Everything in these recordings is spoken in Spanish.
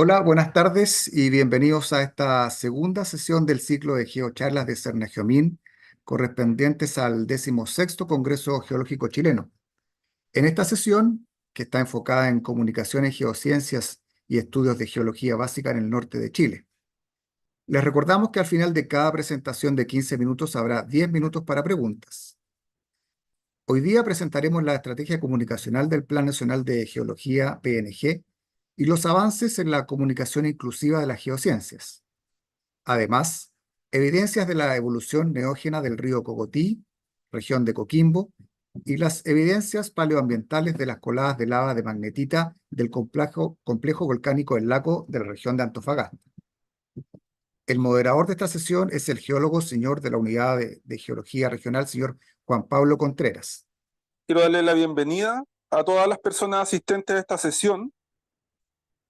Hola, buenas tardes y bienvenidos a esta segunda sesión del ciclo de geocharlas de Cernagiomín, correspondientes al 16º Congreso Geológico Chileno. En esta sesión, que está enfocada en comunicaciones, geociencias y estudios de geología básica en el norte de Chile. Les recordamos que al final de cada presentación de 15 minutos habrá 10 minutos para preguntas. Hoy día presentaremos la estrategia comunicacional del Plan Nacional de Geología, PNG, y los avances en la comunicación inclusiva de las geociencias. Además, evidencias de la evolución neógena del río Cogotí, región de Coquimbo, y las evidencias paleoambientales de las coladas de lava de magnetita del complejo volcánico El Laco de la región de Antofagasta. El moderador de esta sesión es el geólogo señor de la Unidad de Geología Regional, señor Juan Pablo Contreras. Quiero darle la bienvenida a todas las personas asistentes a esta sesión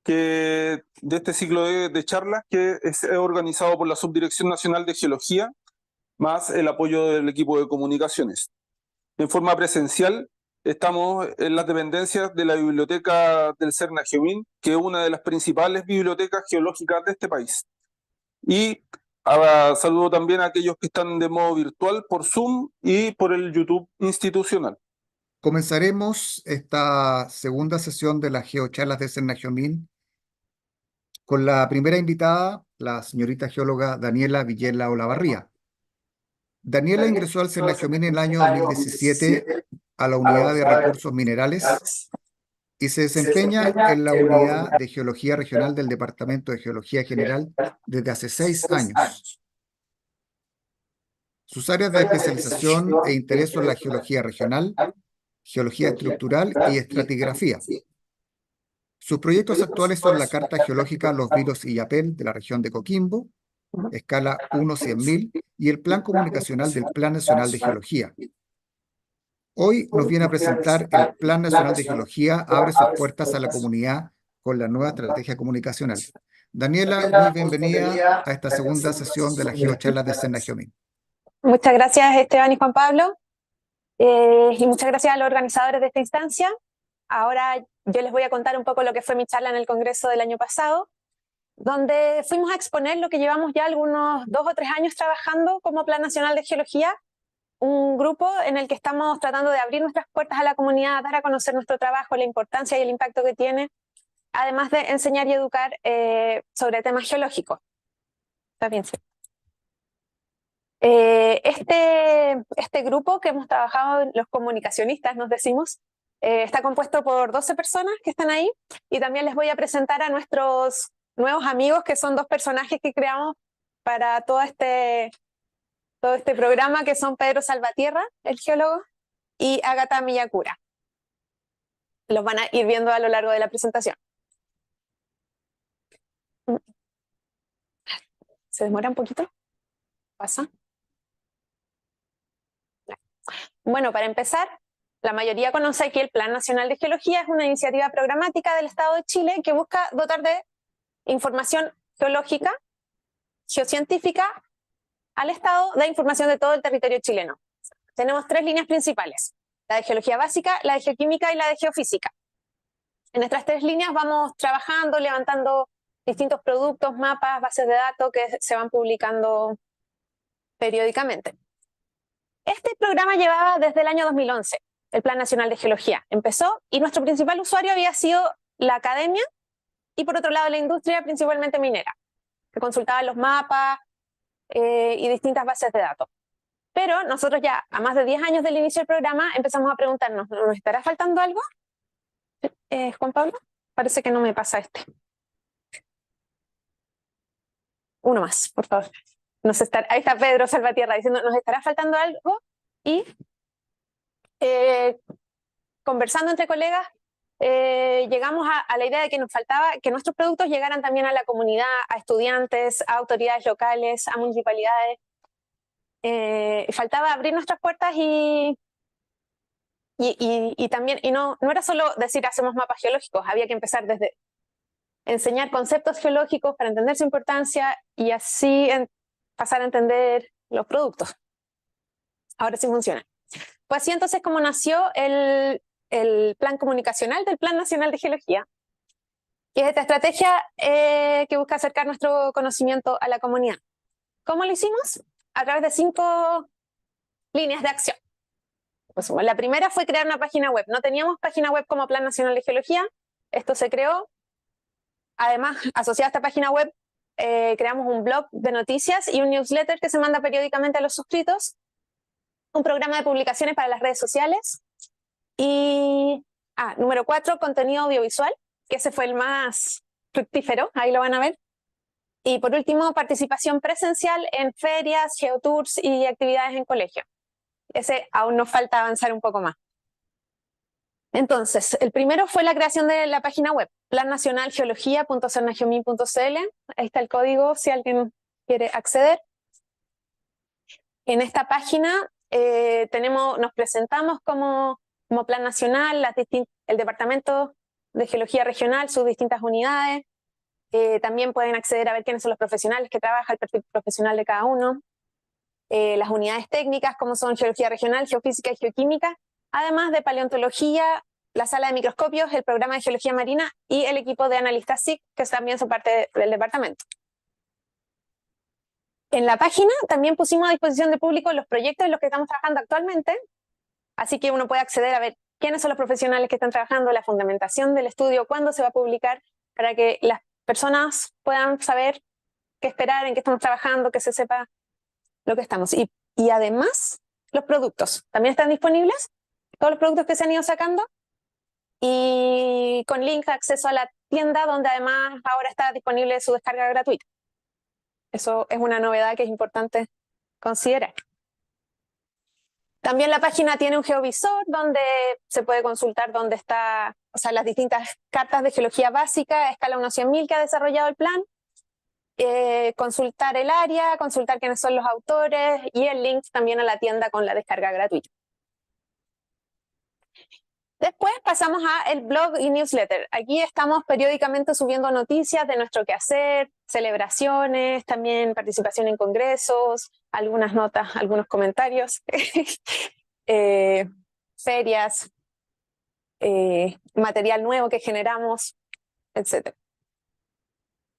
de este ciclo de charlas que es organizado por la Subdirección Nacional de Geología, más el apoyo del equipo de comunicaciones. En forma presencial, estamos en las dependencias de la Biblioteca del Cernagiomín, que es una de las principales bibliotecas geológicas de este país. Y saludo también a aquellos que están de modo virtual por Zoom y por el YouTube institucional. Comenzaremos esta segunda sesión de las geocharlas de Cernagiomín con la primera invitada, la señorita geóloga Daniela Villela Olavarría. Daniela ingresó al Cernagiomín en el año 2017 a la Unidad de Recursos Minerales y se desempeña en la Unidad de Geología Regional del Departamento de Geología General desde hace 6 años. Sus áreas de especialización e interés son la geología regional, geología estructural y estratigrafía. Sus proyectos actuales son la Carta Geológica Los Vilos y Yapel de la región de Coquimbo, escala 1/100.000, y el Plan Comunicacional del Plan Nacional de Geología. Hoy nos viene a presentar el Plan Nacional de Geología abre sus puertas a la comunidad con la nueva estrategia comunicacional. Daniela, muy bienvenida a esta segunda sesión de las geocharlas de Cernagiomín. Muchas gracias, Esteban y Juan Pablo, y muchas gracias a los organizadores de esta instancia. Ahora yo les voy a contar un poco lo que fue mi charla en el Congreso del año pasado, donde fuimos a exponer lo que llevamos ya algunos 2 o 3 años trabajando como Plan Nacional de Geología, un grupo en el que estamos tratando de abrir nuestras puertas a la comunidad, dar a conocer nuestro trabajo, la importancia y el impacto que tiene, además de enseñar y educar sobre temas geológicos. ¿Está bien? Sí. Este grupo que hemos trabajado, los comunicacionistas, nos decimos, está compuesto por 12 personas que están ahí, y también les voy a presentar a nuestros nuevos amigos, que son 2 personajes que creamos para todo este programa, que son Pedro Salvatierra, el geólogo, y Ágata Miyakura. Los van a ir viendo a lo largo de la presentación. ¿Se demora un poquito? ¿Pasa? Bueno, para empezar, la mayoría conoce que el Plan Nacional de Geología es una iniciativa programática del Estado de Chile que busca dotar de información geológica, geocientífica, al Estado de información de todo el territorio chileno. Tenemos 3 líneas principales: la de geología básica, la de geoquímica y la de geofísica. En estas 3 líneas vamos trabajando, levantando distintos productos, mapas, bases de datos que se van publicando periódicamente. Este programa llevaba desde el año 2011, el Plan Nacional de Geología. Empezó y nuestro principal usuario había sido la academia y, por otro lado, la industria, principalmente minera, que consultaba los mapas y distintas bases de datos. Pero nosotros ya, a más de 10 años del inicio del programa, empezamos a preguntarnos, ¿nos estará faltando algo? Juan Pablo, parece que no me pasa este. Uno más, por favor. Ahí está Pedro Salvatierra diciendo, ¿nos estará faltando algo? Y conversando entre colegas, llegamos a la idea de que nos faltaba que nuestros productos llegaran también a la comunidad, a estudiantes, a autoridades locales, a municipalidades. Faltaba abrir nuestras puertas y también, no era solo decir hacemos mapas geológicos, había que empezar desde enseñar conceptos geológicos para entender su importancia y así pasar a entender los productos. Ahora sí funciona. Pues así entonces como nació el plan comunicacional del Plan Nacional de Geología, Y es esta estrategia que busca acercar nuestro conocimiento a la comunidad. ¿Cómo lo hicimos? A través de 5 líneas de acción. Pues, la primera fue crear una página web. No teníamos página web como Plan Nacional de Geología. Esto se creó. Además, asociado a esta página web, creamos un blog de noticias y un newsletter que se manda periódicamente a los suscritos. Un programa de publicaciones para las redes sociales. Y, número 4, contenido audiovisual, que ese fue el más fructífero. Ahí lo van a ver. Y por último, participación presencial en ferias, geotours y actividades en colegio. Ese aún nos falta avanzar un poco más. Entonces, el primero fue la creación de la página web, plannacionalgeología.cernagiomin.cl. Ahí está el código si alguien quiere acceder. En esta página nos presentamos como Plan Nacional, el Departamento de Geología Regional, sus distintas unidades. También pueden acceder a ver quiénes son los profesionales que trabajan, el perfil profesional de cada uno. Las unidades técnicas, como son Geología Regional, Geofísica y Geoquímica, además de Paleontología, la sala de microscopios, el programa de Geología Marina y el equipo de analistas SIC, que también son parte del departamento. En la página también pusimos a disposición del público los proyectos en los que estamos trabajando actualmente, así que uno puede acceder a ver quiénes son los profesionales que están trabajando, la fundamentación del estudio, cuándo se va a publicar, para que las personas puedan saber qué esperar, en qué estamos trabajando, que se sepa lo que estamos. Y además, los productos también están disponibles, todos los productos que se han ido sacando, y con link de acceso a la tienda, donde además ahora está disponible su descarga gratuita. Eso es una novedad que es importante considerar. También la página tiene un geovisor donde se puede consultar dónde está, las distintas cartas de geología básica, escala 1/100.000 que ha desarrollado el plan, consultar el área, consultar quiénes son los autores y el link también a la tienda con la descarga gratuita. Después pasamos a el blog y newsletter. Aquí estamos periódicamente subiendo noticias de nuestro quehacer, celebraciones, también participación en congresos, algunas notas, algunos comentarios, ferias, material nuevo que generamos, etc.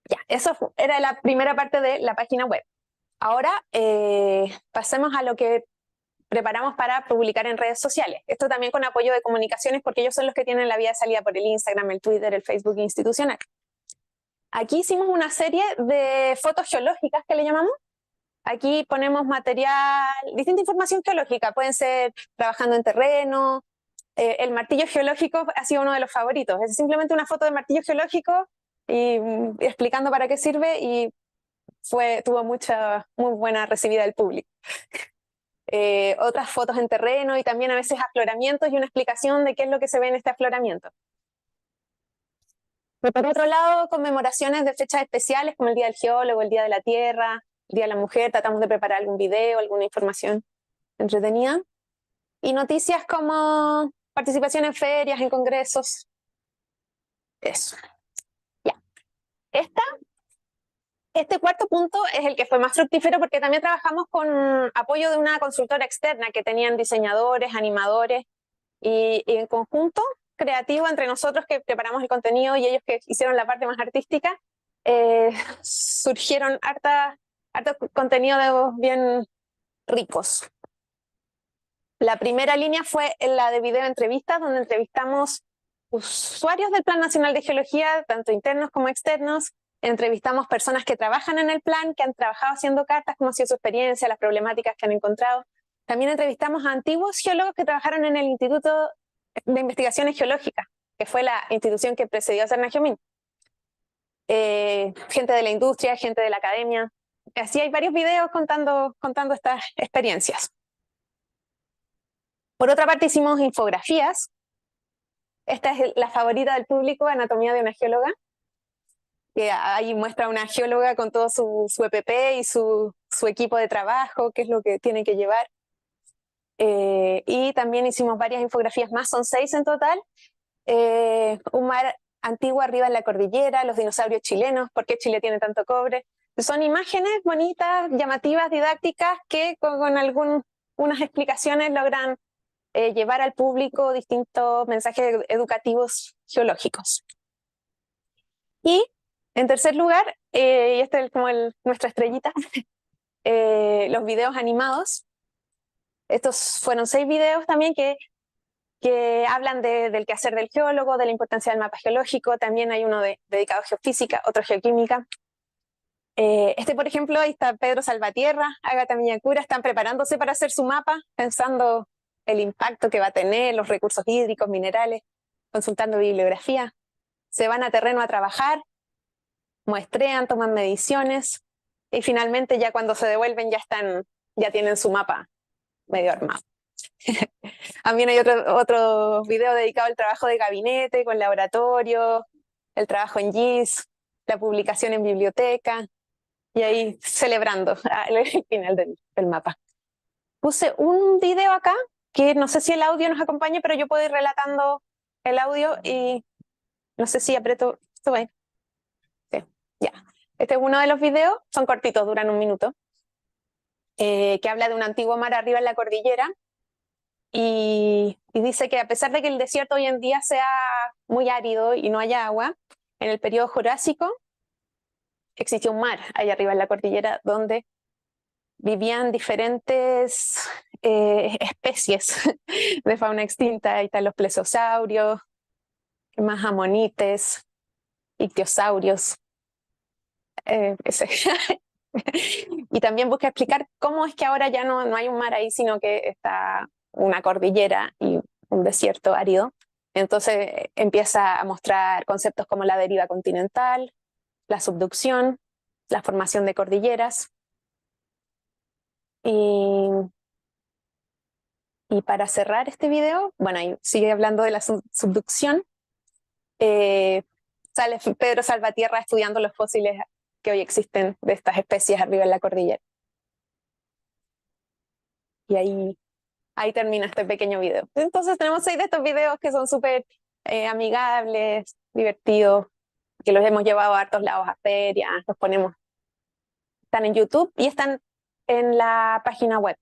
Ya, eso era la primera parte de la página web. Ahora pasemos a lo que preparamos para publicar en redes sociales. Esto también con apoyo de comunicaciones, porque ellos son los que tienen la vía de salida por el Instagram, el Twitter, el Facebook institucional. Aquí hicimos una serie de fotos geológicas que le llamamos. Aquí ponemos material, distinta información geológica. Pueden ser trabajando en terreno. El martillo geológico ha sido uno de los favoritos. Es simplemente una foto de martillo geológico y explicando para qué sirve, y tuvo muy buena recibida del público. Otras fotos en terreno y también a veces afloramientos y una explicación de qué es lo que se ve en este afloramiento. Pero por otro lado, conmemoraciones de fechas especiales como el Día del Geólogo, el Día de la Tierra, el Día de la Mujer. Tratamos de preparar algún video, alguna información entretenida. Y noticias como participación en ferias, en congresos. Eso. Ya. Este cuarto punto es el que fue más fructífero, porque también trabajamos con apoyo de una consultora externa que tenían diseñadores, animadores, y en conjunto creativo entre nosotros que preparamos el contenido y ellos que hicieron la parte más artística, surgieron hartos contenidos bien ricos. La primera línea fue la de video entrevistas, donde entrevistamos usuarios del Plan Nacional de Geología, tanto internos como externos. Entrevistamos personas que trabajan en el plan, que han trabajado haciendo cartas, cómo ha sido su experiencia, las problemáticas que han encontrado. También entrevistamos a antiguos geólogos que trabajaron en el Instituto de Investigaciones Geológicas, que fue la institución que precedió a Cernagiomin. Gente de la industria, gente de la academia. Así hay varios videos contando estas experiencias. Por otra parte, hicimos infografías. Esta es la favorita del público, Anatomía de una geóloga, que ahí muestra a una geóloga con todo su EPP y su equipo de trabajo, qué es lo que tienen que llevar. Y también hicimos varias infografías más, son 6 en total. Un mar antiguo arriba en la cordillera, los dinosaurios chilenos, por qué Chile tiene tanto cobre. Son imágenes bonitas, llamativas, didácticas, que con algunas explicaciones logran llevar al público distintos mensajes educativos geológicos. Y en tercer lugar, y este es como nuestra estrellita, los videos animados. Estos fueron 6 videos también que hablan del quehacer del geólogo, de la importancia del mapa geológico. También hay uno dedicado a geofísica, otro a geoquímica. Este, por ejemplo, ahí está Pedro Salvatierra, Ágata Miyakura, están preparándose para hacer su mapa, pensando el impacto que va a tener, los recursos hídricos, minerales, consultando bibliografía. Se van a terreno a trabajar, muestrean, toman mediciones, y finalmente ya cuando se devuelven ya tienen su mapa medio armado. También hay otro video dedicado al trabajo de gabinete, con laboratorio, el trabajo en GIS, la publicación en biblioteca, y ahí celebrando el final del mapa. Puse un video acá, que no sé si el audio nos acompaña, pero yo puedo ir relatando el audio y no sé si aprieto. ¿Esto va? Sí, ya. Este es uno de los videos, son cortitos, duran 1 minuto, que habla de un antiguo mar arriba en la cordillera y dice que a pesar de que el desierto hoy en día sea muy árido y no haya agua, en el periodo Jurásico existió un mar allá arriba en la cordillera donde vivían diferentes especies de fauna extinta. Ahí están los plesiosaurios, más amonites, ictiosaurios. Y también busca explicar cómo es que ahora ya no hay un mar ahí, sino que está una cordillera y un desierto árido. Entonces empieza a mostrar conceptos como la deriva continental, la subducción, la formación de cordilleras. Y para cerrar este video, bueno, ahí sigue hablando de la subducción. Sale Pedro Salvatierra estudiando los fósiles que hoy existen de estas especies arriba en la cordillera. Y ahí termina este pequeño video. Entonces tenemos 6 de estos videos que son súper amigables, divertidos, que los hemos llevado a hartos lados, a ferias, los ponemos. Están en YouTube y están en la página web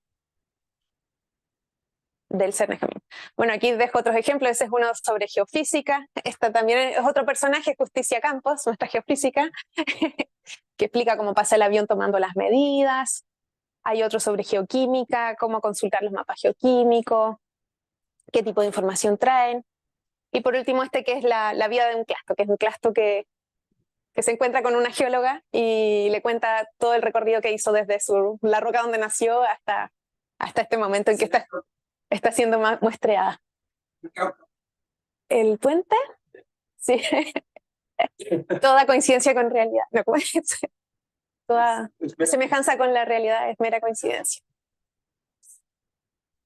del Cernajemin. Bueno, aquí dejo otros ejemplos. Ese es uno sobre geofísica. Esta también es otro personaje, Justicia Campos, nuestra geofísica, que explica cómo pasa el avión tomando las medidas. Hay otro sobre geoquímica, cómo consultar los mapas geoquímicos, qué tipo de información traen. Y por último, este que es la vida de un clasto, que es un clasto que se encuentra con una geóloga y le cuenta todo el recorrido que hizo desde la roca donde nació hasta este momento en que está siendo muestreada. ¿El puente? Sí. Toda coincidencia con realidad. No, toda semejanza con la realidad es mera coincidencia.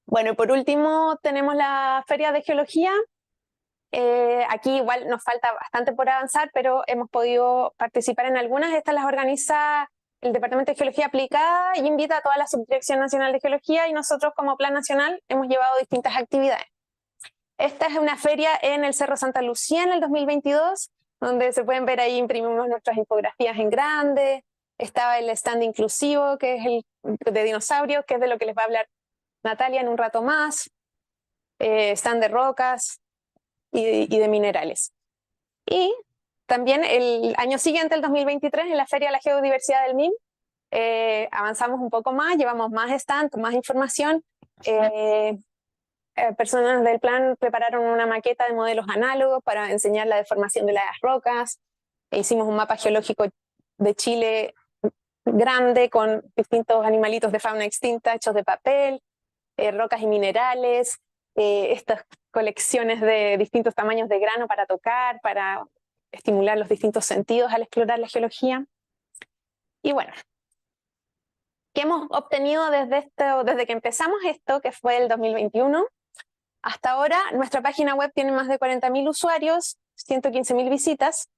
Bueno, y por último tenemos la Feria de Geología. Aquí igual nos falta bastante por avanzar, pero hemos podido participar en algunas. Estas las organiza el Departamento de Geología Aplicada y invita a toda la Subdirección Nacional de Geología, y nosotros como Plan Nacional hemos llevado distintas actividades. Esta es una feria en el Cerro Santa Lucía en el 2022, donde se pueden ver ahí, imprimimos nuestras infografías en grande. Estaba el stand inclusivo, que es el de dinosaurios, que es de lo que les va a hablar Natalia en un rato más. Stand de rocas y de minerales. Y también el año siguiente, el 2023, en la Feria de la Geodiversidad del MIN, avanzamos un poco más, llevamos más stand, con más información. Personas del plan prepararon una maqueta de modelos análogos para enseñar la deformación de las rocas. Hicimos un mapa geológico de Chile grande con distintos animalitos de fauna extinta hechos de papel, rocas y minerales, estas colecciones de distintos tamaños de grano para tocar, para estimular los distintos sentidos al explorar la geología. Y bueno, ¿qué hemos obtenido desde que empezamos esto, que fue el 2021? Hasta ahora, nuestra página web tiene más de 40.000 usuarios, 115.000 visitas.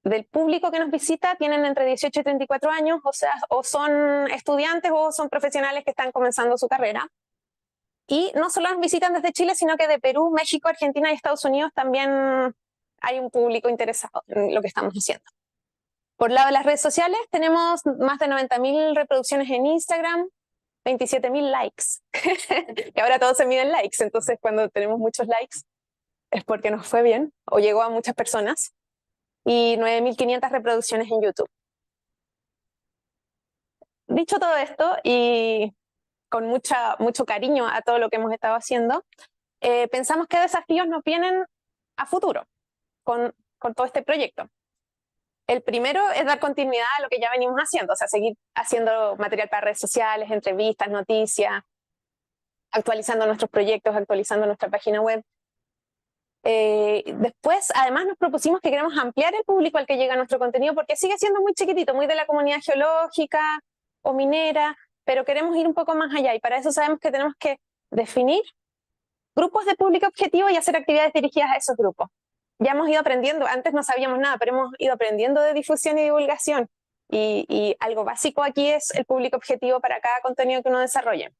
Del público que nos visita tienen entre 18 y 34 años, o sea, o son estudiantes o son profesionales que están comenzando su carrera. Y no solo nos visitan desde Chile, sino que de Perú, México, Argentina y Estados Unidos también hay un público interesado en lo que estamos haciendo. Por lado de las redes sociales, tenemos más de 90.000 reproducciones en Instagram, 27.000 likes. Y ahora todo se mide en likes, entonces cuando tenemos muchos likes es porque nos fue bien o llegó a muchas personas. y 9.500 reproducciones en YouTube. Dicho todo esto, y con mucho cariño a todo lo que hemos estado haciendo, pensamos qué desafíos nos vienen a futuro con todo este proyecto. El primero es dar continuidad a lo que ya venimos haciendo, o sea, seguir haciendo material para redes sociales, entrevistas, noticias, actualizando nuestros proyectos, actualizando nuestra página web. Después, además, nos propusimos que queremos ampliar el público al que llega nuestro contenido, porque sigue siendo muy chiquitito, muy de la comunidad geológica o minera, pero queremos ir un poco más allá, y para eso sabemos que tenemos que definir grupos de público objetivo y hacer actividades dirigidas a esos grupos. Ya hemos ido aprendiendo, antes no sabíamos nada, pero hemos ido aprendiendo de difusión y divulgación, y algo básico aquí es el público objetivo para cada contenido que uno desarrolle.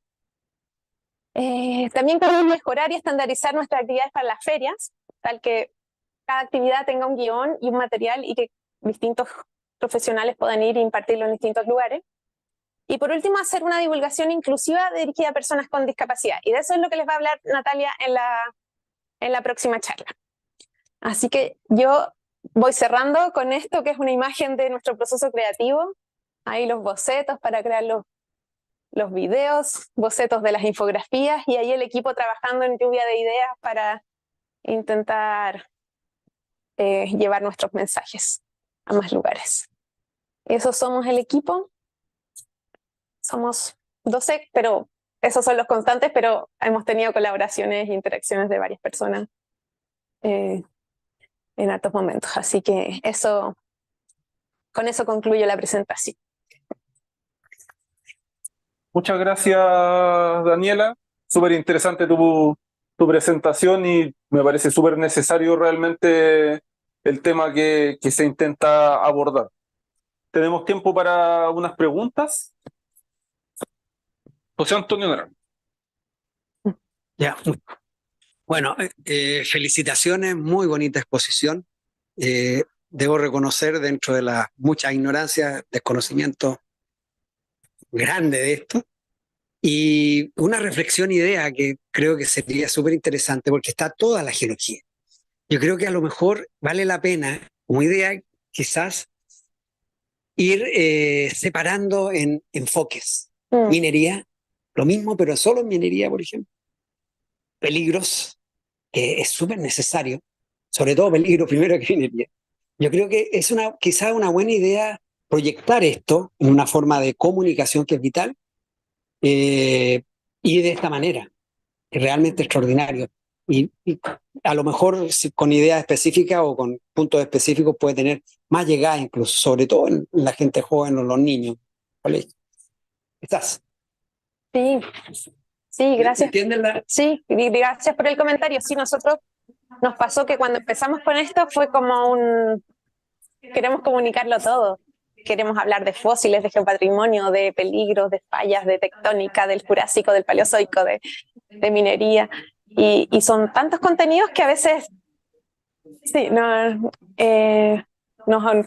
También queremos mejorar y estandarizar nuestras actividades para las ferias, tal que cada actividad tenga un guión y un material y que distintos profesionales puedan ir e impartirlo en distintos lugares. Y por último, hacer una divulgación inclusiva dirigida a personas con discapacidad. Y de eso es lo que les va a hablar Natalia en la próxima charla. Así que yo voy cerrando con esto, que es una imagen de nuestro proceso creativo. Ahí los bocetos para crear los videos, bocetos de las infografías, y ahí el equipo trabajando en lluvia de ideas para intentar llevar nuestros mensajes a más lugares. Eso somos el equipo. Somos 12, pero esos son los constantes, pero hemos tenido colaboraciones e interacciones de varias personas en altos momentos. Así que con eso concluyo la presentación. Muchas gracias, Daniela. Súper interesante tu presentación, y me parece súper necesario realmente el tema que se intenta abordar. ¿Tenemos tiempo para unas preguntas? José Antonio Naranjo. Ya. Bueno, felicitaciones, muy bonita exposición. Debo reconocer, dentro de la mucha ignorancia, desconocimiento grande de esto, y una reflexión, idea que creo que sería súper interesante, porque está toda la geología. Yo creo que a lo mejor vale la pena, como idea, quizás ir separando en enfoques. Minería, lo mismo, pero solo en minería, por ejemplo. Peligros, que es súper necesario, sobre todo peligro primero que minería. Yo creo que es quizá una buena idea proyectar esto en una forma de comunicación que es vital, y de esta manera, es realmente extraordinario. Y a lo mejor con ideas específicas o con puntos específicos puede tener más llegada, incluso, sobre todo en la gente joven o los niños. ¿Vale? ¿Estás? Sí, sí, gracias. ¿Entienden la? Sí, gracias por el comentario. Sí, nosotros nos pasó que cuando empezamos con esto fue como queremos comunicarlo todo. Queremos hablar de fósiles, de geopatrimonio, de peligros, de fallas, de tectónica, del Jurásico, del Paleozoico, de minería. Y son tantos contenidos que a veces sí,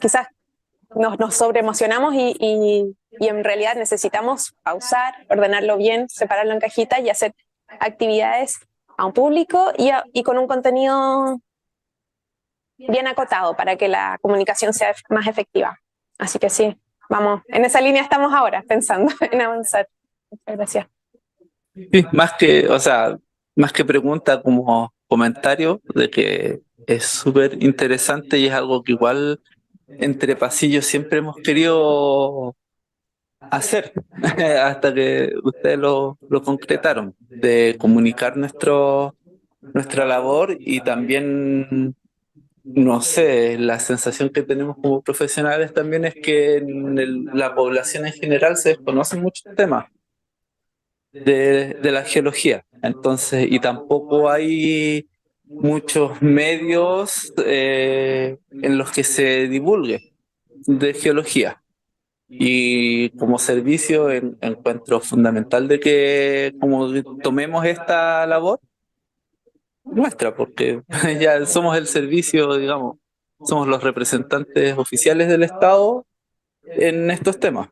quizás nos sobreemocionamos y en realidad necesitamos pausar, ordenarlo bien, separarlo en cajitas y hacer actividades a un público y con un contenido bien acotado para que la comunicación sea más efectiva. Así que sí, vamos, en esa línea estamos ahora, pensando en avanzar. Muchas gracias. Sí, más que pregunta, como comentario de que es súper interesante y es algo que igual entre pasillos siempre hemos querido hacer hasta que ustedes lo concretaron, de comunicar nuestra labor, y también, no sé, la sensación que tenemos como profesionales también es que en la población en general se desconocen muchos temas de la geología. Entonces, y tampoco hay muchos medios en los que se divulgue de geología. Y como servicio encuentro fundamental de que como tomemos esta labor nuestra, porque ya somos el servicio, digamos, somos los representantes oficiales del Estado en estos temas.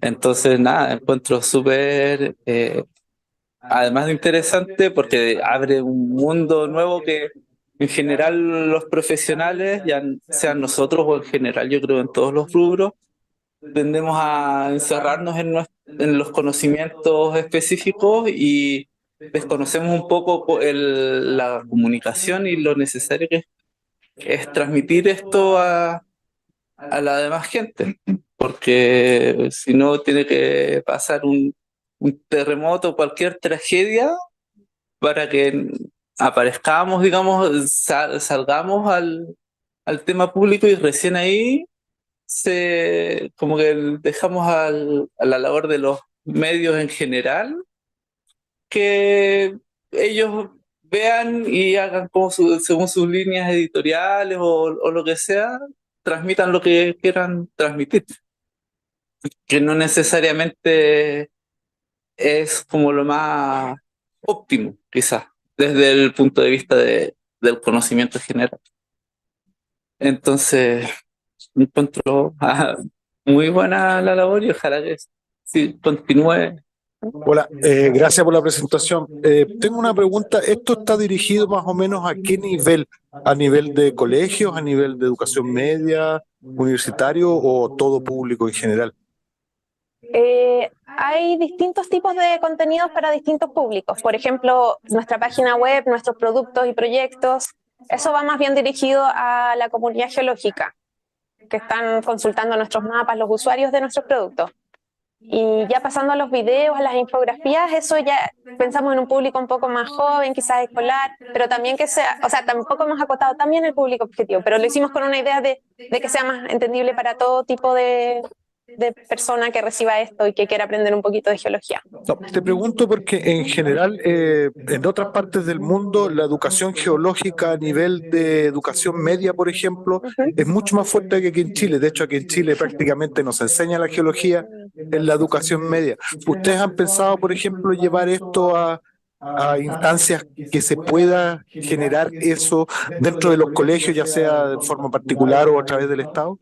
Entonces, nada, encuentro súper, además de interesante, porque abre un mundo nuevo que en general los profesionales, ya sean nosotros o en general, yo creo en todos los rubros, tendemos a encerrarnos en los conocimientos específicos y desconocemos un poco la comunicación y lo necesario que es transmitir esto a la demás gente, porque si no tiene que pasar un terremoto, cualquier tragedia, para que aparezcamos, digamos, salgamos al tema público y recién ahí como que dejamos a la labor de los medios en general que ellos vean y hagan como según sus líneas editoriales o lo que sea, transmitan lo que quieran transmitir, que no necesariamente es como lo más óptimo, quizás, desde el punto de vista del conocimiento general. Entonces, encuentro muy buena la labor y ojalá que sí, continúe. Hola, gracias por la presentación. Tengo una pregunta. ¿Esto está dirigido más o menos a qué nivel? ¿A nivel de colegios, a nivel de educación media, universitario o todo público en general? Hay distintos tipos de contenidos para distintos públicos. Por ejemplo, nuestra página web, nuestros productos y proyectos, eso va más bien dirigido a la comunidad geológica, que están consultando nuestros mapas, los usuarios de nuestros productos. Y ya pasando a los videos, a las infografías, eso ya pensamos en un público un poco más joven, quizás escolar, pero también que sea, o sea, tampoco hemos acotado también el público objetivo, pero lo hicimos con una idea de que sea más entendible para todo tipo de persona que reciba esto y que quiera aprender un poquito de geología. No, te pregunto porque en general en otras partes del mundo la educación geológica a nivel de educación media, por ejemplo, es mucho más fuerte que aquí en Chile. De hecho, aquí en Chile prácticamente nos enseña la geología en la educación media. ¿Ustedes han pensado, por ejemplo, llevar esto a instancias que se pueda generar eso dentro de los colegios, ya sea de forma particular o a través del Estado?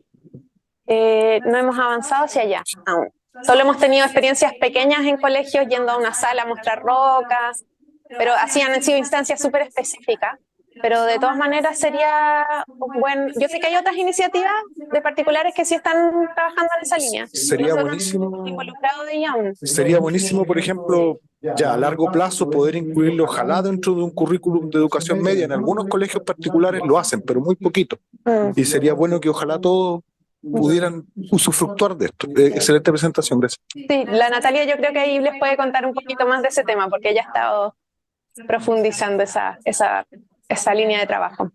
No hemos avanzado hacia allá aún. Solo hemos tenido experiencias pequeñas en colegios, yendo a una sala a mostrar rocas, pero así han sido instancias súper específicas. Pero de todas maneras sería un buen... Yo sé que hay otras iniciativas de particulares que sí están trabajando en esa línea. Sería Nosotros buenísimo. no estamos involucrados de ella aún. Sería buenísimo, por ejemplo, ya a largo plazo poder incluirlo, ojalá dentro de un currículum de educación media. En algunos colegios particulares lo hacen, pero muy poquito. Y sería bueno que ojalá todos pudieran usufructuar de esto. Excelente presentación, gracias. Sí, la Natalia yo creo que ahí les puede contar un poquito más de ese tema, porque ella ha estado profundizando esa línea de trabajo.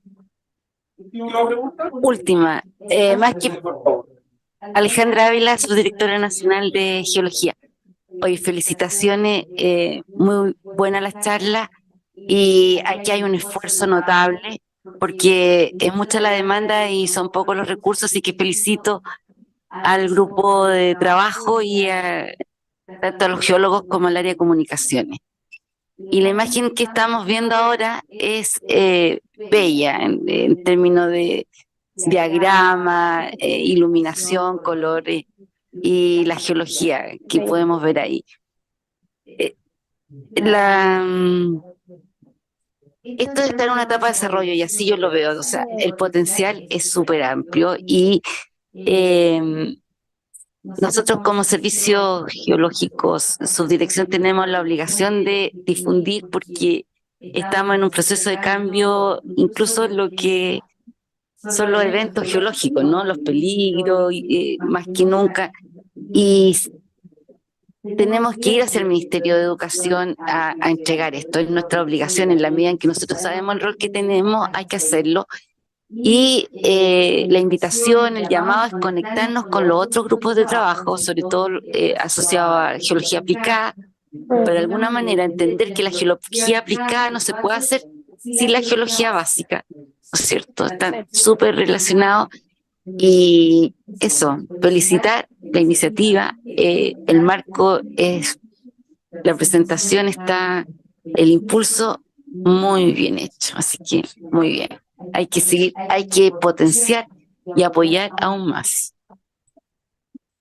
Última, más que Alejandra Ávila, subdirectora nacional de Geología. Oye, felicitaciones, muy buena la charla y aquí hay un esfuerzo notable porque es mucha la demanda y son pocos los recursos, así que felicito al grupo de trabajo y tanto a los geólogos como al área de comunicaciones. Y la imagen que estamos viendo ahora es bella en términos de diagrama, iluminación, colores y la geología que podemos ver ahí. Esto está en una etapa de desarrollo y así yo lo veo, o sea, el potencial es súper amplio y nosotros como servicios geológicos, subdirección, tenemos la obligación de difundir porque estamos en un proceso de cambio, incluso lo que son los eventos geológicos, ¿no? Los peligros, más que nunca. Y tenemos que ir hacia el Ministerio de Educación a entregar esto. Es nuestra obligación, en la medida en que nosotros sabemos el rol que tenemos, hay que hacerlo. Y la invitación, el llamado es conectarnos con los otros grupos de trabajo, sobre todo asociados a geología aplicada, pero de alguna manera entender que la geología aplicada no se puede hacer sin la geología básica, ¿no es cierto? Están súper relacionados. Y eso, felicitar la iniciativa, el marco es, la presentación está, el impulso muy bien hecho, así que muy bien. Hay que seguir, hay que potenciar y apoyar aún más.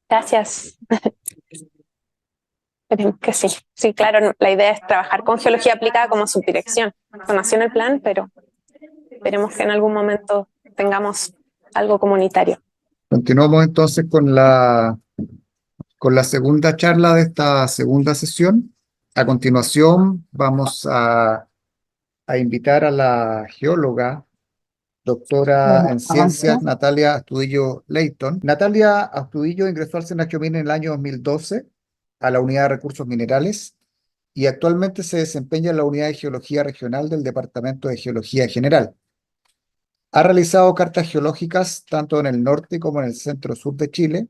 Gracias. Esperemos que sí. Sí, claro, la idea es trabajar con geología aplicada como subdirección. No nació en el plan, pero esperemos que en algún momento tengamos algo comunitario. Continuamos entonces con la segunda charla de esta segunda sesión. A continuación vamos a invitar a la geóloga, doctora en ciencias, Natalia Astudillo Leighton. Natalia Astudillo ingresó al Senaciomin en el año 2012 a la Unidad de Recursos Minerales y actualmente se desempeña en la Unidad de Geología Regional del Departamento de Geología General. Ha realizado cartas geológicas tanto en el norte como en el centro-sur de Chile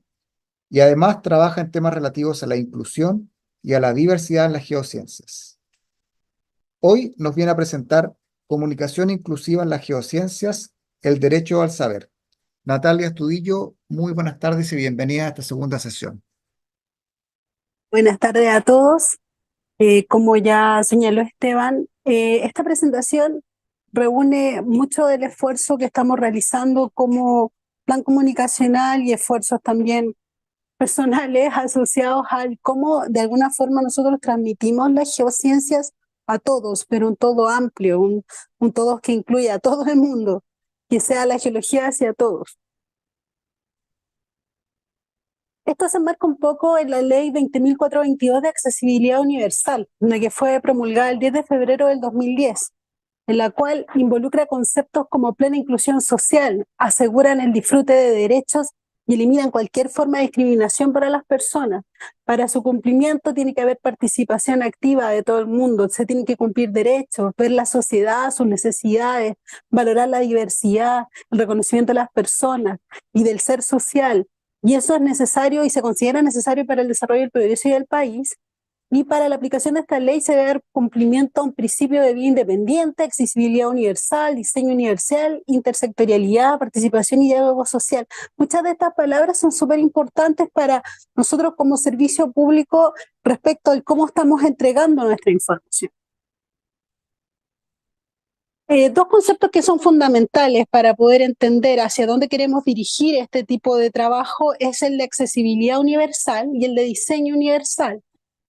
y además trabaja en temas relativos a la inclusión y a la diversidad en las geociencias. Hoy nos viene a presentar Comunicación Inclusiva en las Geociencias, el derecho al saber. Natalia Astudillo, muy buenas tardes y bienvenida a esta segunda sesión. Buenas tardes a todos. Como ya señaló Esteban, esta presentación reúne mucho del esfuerzo que estamos realizando como plan comunicacional y esfuerzos también personales asociados al cómo de alguna forma nosotros transmitimos las geociencias a todos, pero un todo amplio, un todo que incluye a todo el mundo, que sea la geología hacia todos. Esto se enmarca un poco en la ley 20.422 de accesibilidad universal, la que fue promulgada el 10 de febrero del 2010, en la cual involucra conceptos como plena inclusión social, aseguran el disfrute de derechos y eliminan cualquier forma de discriminación para las personas. Para su cumplimiento tiene que haber participación activa de todo el mundo, se tienen que cumplir derechos, ver la sociedad, sus necesidades, valorar la diversidad, el reconocimiento de las personas y del ser social. Y eso es necesario y se considera necesario para el desarrollo del progreso y del país. Y para la aplicación de esta ley se debe dar cumplimiento a un principio de vía independiente, accesibilidad universal, diseño universal, intersectorialidad, participación y diálogo social. Muchas de estas palabras son súper importantes para nosotros como servicio público respecto a cómo estamos entregando nuestra información. Dos conceptos que son fundamentales para poder entender hacia dónde queremos dirigir este tipo de trabajo es el de accesibilidad universal y el de diseño universal.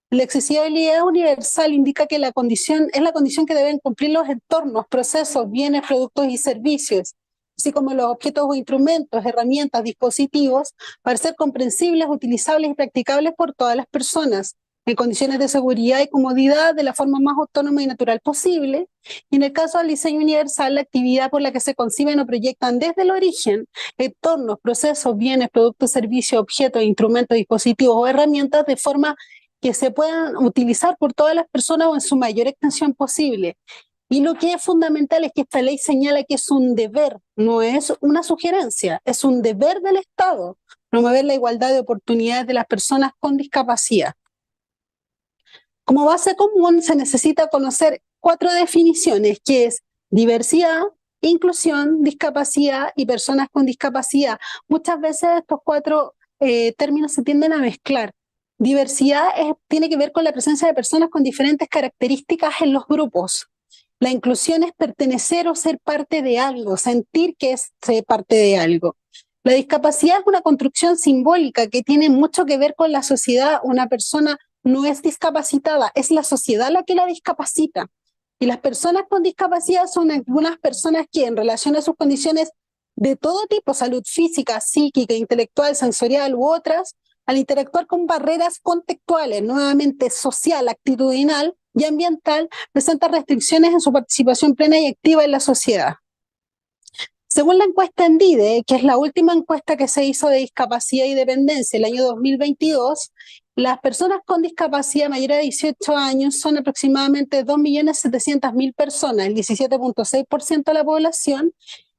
La accesibilidad universal indica que la condición es la condición que deben cumplir los entornos, procesos, bienes, productos y servicios, así como los objetos o instrumentos, herramientas, dispositivos, para ser comprensibles, utilizables y practicables por todas las personas, en condiciones de seguridad y comodidad de la forma más autónoma y natural posible. Y en el caso del diseño universal, la actividad por la que se conciben o proyectan desde el origen entornos, procesos, bienes, productos, servicios, objetos, instrumentos, dispositivos o herramientas de forma que se puedan utilizar por todas las personas o en su mayor extensión posible. Y lo que es fundamental es que esta ley señala que es un deber, no es una sugerencia, es un deber del Estado promover la igualdad de oportunidades de las personas con discapacidad. Como base común se necesita conocer 4 definiciones, que es diversidad, inclusión, discapacidad y personas con discapacidad. Muchas veces estos 4 términos se tienden a mezclar. Diversidad tiene que ver con la presencia de personas con diferentes características en los grupos. La inclusión es pertenecer o ser parte de algo, sentir que es ser parte de algo. La discapacidad es una construcción simbólica que tiene mucho que ver con la sociedad. Una persona no es discapacitada, es la sociedad la que la discapacita. Y las personas con discapacidad son algunas personas que en relación a sus condiciones de todo tipo, salud física, psíquica, intelectual, sensorial u otras, al interactuar con barreras contextuales, nuevamente social, actitudinal y ambiental, presenta restricciones en su participación plena y activa en la sociedad. Según la encuesta ENDIDE, que es la última encuesta que se hizo de discapacidad y dependencia el año 2022, las personas con discapacidad mayores de 18 años son aproximadamente 2.700.000 personas, el 17.6% de la población,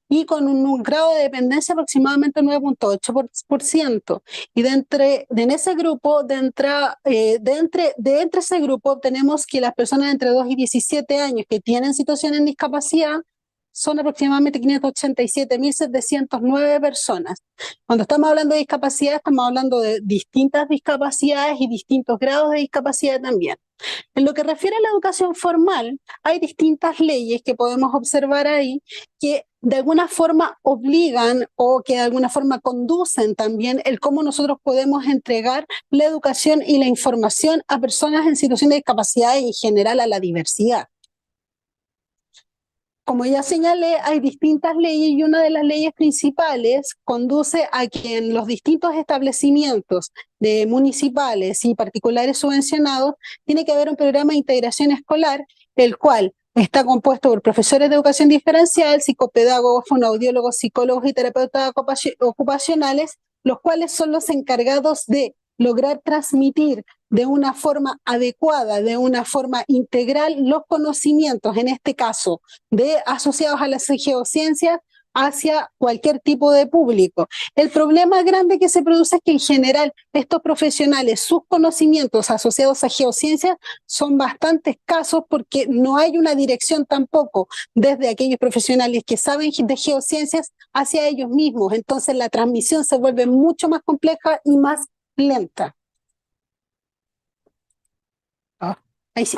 y con un grado de dependencia aproximadamente 9.8%. Y en ese grupo, entre ese grupo, tenemos que las personas entre 2 y 17 años que tienen situación en discapacidad son aproximadamente 587.709 personas. Cuando estamos hablando de discapacidad, estamos hablando de distintas discapacidades y distintos grados de discapacidad también. En lo que refiere a la educación formal, hay distintas leyes que podemos observar ahí que de alguna forma obligan o que de alguna forma conducen también el cómo nosotros podemos entregar la educación y la información a personas en situación de discapacidad y en general a la diversidad. como ya señalé, hay distintas leyes y una de las leyes principales conduce a que en los distintos establecimientos municipales y particulares subvencionados tiene que haber un programa de integración escolar, el cual está compuesto por profesores de educación diferencial, psicopedagogos, fonoaudiólogos, psicólogos y terapeutas ocupacionales, los cuales son los encargados de lograr transmitir de una forma adecuada, de una forma integral, los conocimientos, en este caso, asociados a las geociencias, hacia cualquier tipo de público. El problema grande que se produce es que en general estos profesionales, sus conocimientos asociados a geociencias son bastante escasos porque no hay una dirección tampoco desde aquellos profesionales que saben de geociencias hacia ellos mismos. Entonces la transmisión se vuelve mucho más compleja y más lenta. Ahí sí.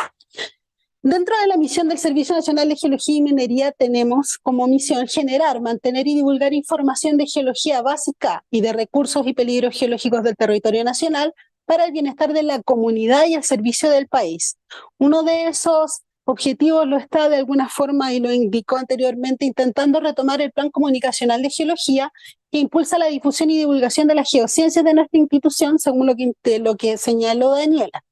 Dentro de la misión del Servicio Nacional de Geología y Minería tenemos como misión generar, mantener y divulgar información de geología básica y de recursos y peligros geológicos del territorio nacional para el bienestar de la comunidad y al servicio del país. Uno de esos objetivos lo está de alguna forma, y lo indicó anteriormente, intentando retomar el Plan Comunicacional de Geología que impulsa la difusión y divulgación de las geociencias de nuestra institución, según lo que señaló Daniela.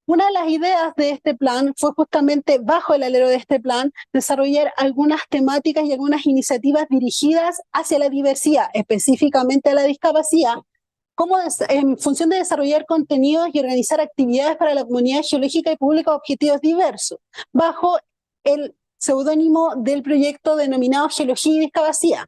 Una de las ideas de este plan fue justamente, bajo el alero de este plan, desarrollar algunas temáticas y algunas iniciativas dirigidas hacia la diversidad, específicamente a la discapacidad, en función de desarrollar contenidos y organizar actividades para la comunidad geológica y pública objetivos diversos, bajo el seudónimo del proyecto denominado Geología y Discapacidad.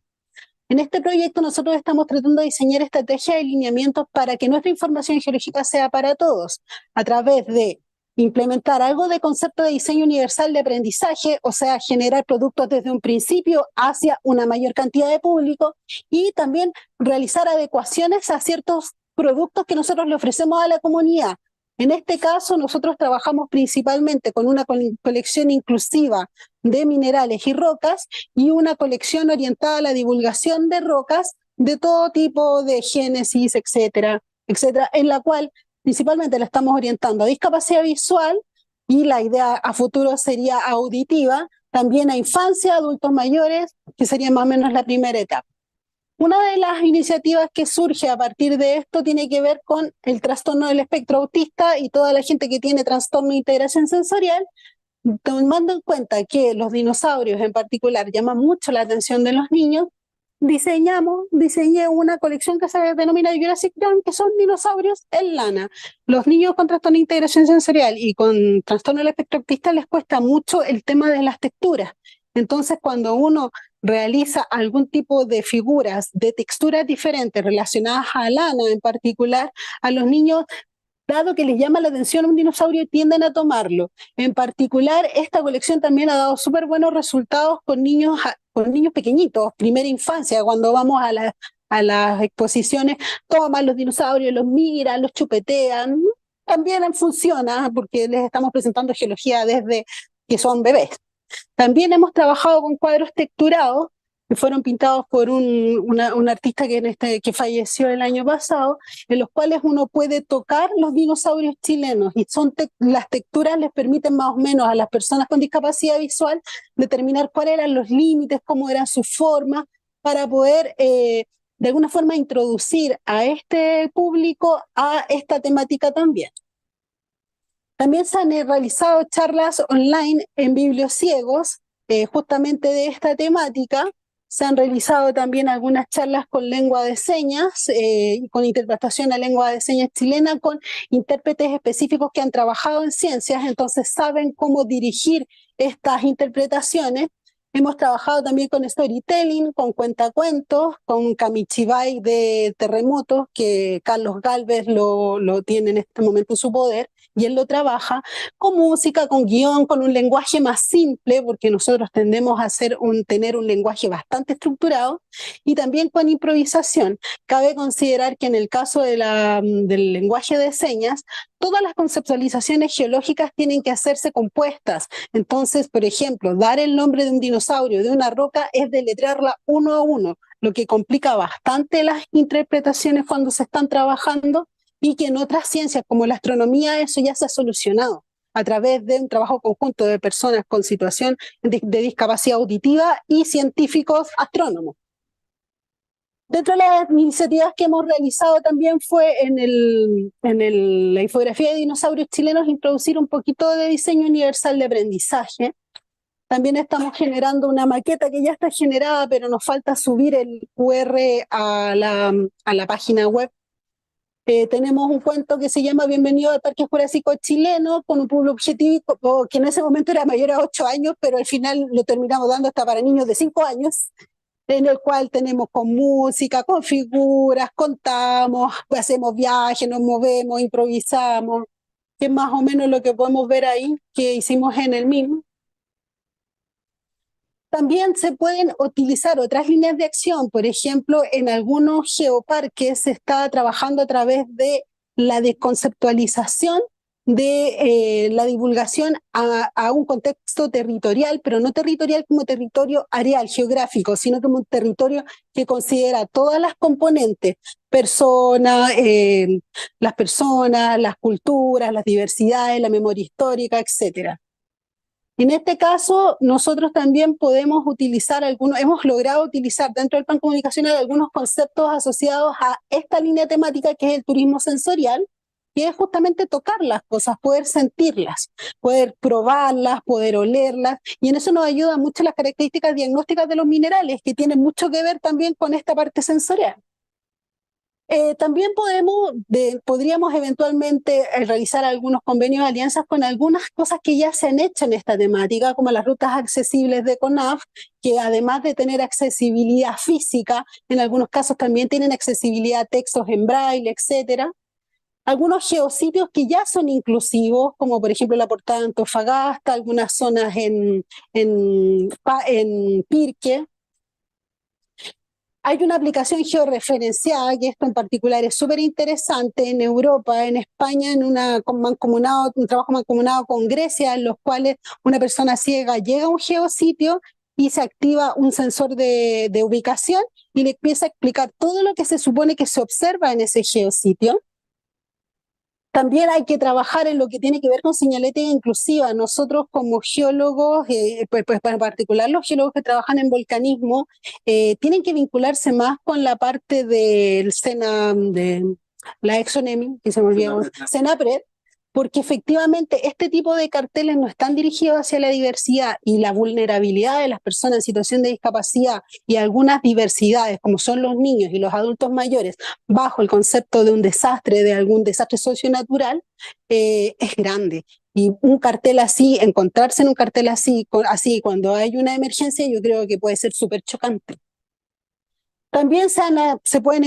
En este proyecto nosotros estamos tratando de diseñar estrategias y lineamientos para que nuestra información geológica sea para todos, a través de implementar algo de concepto de diseño universal de aprendizaje, o sea, generar productos desde un principio hacia una mayor cantidad de público, y también realizar adecuaciones a ciertos productos que nosotros le ofrecemos a la comunidad. En este caso, nosotros trabajamos principalmente con una colección inclusiva de minerales y rocas y una colección orientada a la divulgación de rocas de todo tipo de génesis, etcétera, etcétera, en la cual principalmente la estamos orientando a discapacidad visual y la idea a futuro sería auditiva, también a infancia, adultos mayores, que sería más o menos la primera etapa. Una de las iniciativas que surge a partir de esto tiene que ver con el trastorno del espectro autista y toda la gente que tiene trastorno de integración sensorial, tomando en cuenta que los dinosaurios en particular llaman mucho la atención de los niños. Diseñé una colección que se denomina Jurassic Young, que son dinosaurios en lana. Los niños con trastorno de integración sensorial y con trastorno del espectro autista les cuesta mucho el tema de las texturas. Entonces, cuando uno realiza algún tipo de figuras de texturas diferentes relacionadas a lana en particular, a los niños, dado que les llama la atención un dinosaurio, tienden a tomarlo. En particular, esta colección también ha dado súper buenos resultados con niños pequeñitos, primera infancia, cuando vamos a las exposiciones, toman los dinosaurios, los miran, los chupetean. También funciona porque les estamos presentando geología desde que son bebés. También hemos trabajado con cuadros texturados que fueron pintados por un artista que falleció el año pasado, en los cuales uno puede tocar los dinosaurios chilenos, y las texturas les permiten más o menos a las personas con discapacidad visual determinar cuáles eran los límites, cómo eran sus formas, para poder de alguna forma introducir a este público a esta temática también. También se han realizado charlas online en bibliociegos, justamente de esta temática. Se han realizado también algunas charlas con lengua de señas, con interpretación a lengua de señas chilena, con intérpretes específicos que han trabajado en ciencias, entonces saben cómo dirigir estas interpretaciones. Hemos trabajado también con storytelling, con cuentacuentos, con Kamichibai de terremotos, que Carlos Gálvez lo tiene en este momento en su poder, y él lo trabaja, con música, con guión, con un lenguaje más simple, porque nosotros tendemos a tener un lenguaje bastante estructurado, y también con improvisación. Cabe considerar que en el caso del lenguaje de señas, todas las conceptualizaciones geológicas tienen que hacerse compuestas. Entonces, por ejemplo, dar el nombre de un dinosaurio, de una roca, es deletrearla uno a uno, lo que complica bastante las interpretaciones cuando se están trabajando, y que en otras ciencias como la astronomía eso ya se ha solucionado. a través de un trabajo conjunto de personas con situación de discapacidad auditiva y científicos astrónomos. Dentro de las iniciativas que hemos realizado también fue la infografía de dinosaurios chilenos introducir un poquito de diseño universal de aprendizaje. También estamos generando una maqueta que ya está generada, pero nos falta subir el QR a la página web. Tenemos un cuento que se llama Bienvenido al Parque Jurásico Chileno, con un público objetivo que en ese momento era mayor a 8 años, pero al final lo terminamos dando hasta para niños de 5 años, en el cual tenemos con música, con figuras, contamos, hacemos viajes, nos movemos, improvisamos, que es más o menos lo que podemos ver ahí, que hicimos en el mismo. También se pueden utilizar otras líneas de acción, por ejemplo, en algunos geoparques se está trabajando a través de la desconceptualización de la divulgación a un contexto territorial, pero no territorial como territorio areal, geográfico, sino como un territorio que considera todas las componentes, las personas, las culturas, las diversidades, la memoria histórica, etcétera. En este caso, nosotros también podemos utilizar hemos logrado utilizar dentro del plan comunicacional algunos conceptos asociados a esta línea temática que es el turismo sensorial, que es justamente tocar las cosas, poder sentirlas, poder probarlas, poder olerlas, y en eso nos ayudan mucho las características diagnósticas de los minerales, que tienen mucho que ver también con esta parte sensorial. También podríamos eventualmente realizar algunos convenios de alianzas con algunas cosas que ya se han hecho en esta temática, como las rutas accesibles de CONAF, que además de tener accesibilidad física, en algunos casos también tienen accesibilidad a textos en braille, etcétera. Algunos geositios que ya son inclusivos, como por ejemplo la Portada de Antofagasta, algunas zonas en Pirque. Hay una aplicación georreferenciada, que esto en particular es súper interesante en Europa, en España, en un trabajo mancomunado con Grecia, en los cuales una persona ciega llega a un geositio y se activa un sensor de ubicación y le empieza a explicar todo lo que se supone que se observa en ese geositio. También hay que trabajar en lo que tiene que ver con señalética inclusiva. Nosotros como geólogos, pues en particular los geólogos que trabajan en volcanismo, tienen que vincularse más con la parte del de la ExoNemi, que se me olvidó, Senapred, porque efectivamente este tipo de carteles no están dirigidos hacia la diversidad y la vulnerabilidad de las personas en situación de discapacidad y algunas diversidades, como son los niños y los adultos mayores, bajo el concepto de un desastre, de algún desastre socionatural, es grande. Y un cartel así, encontrarse en un cartel así cuando hay una emergencia, yo creo que puede ser súper chocante. También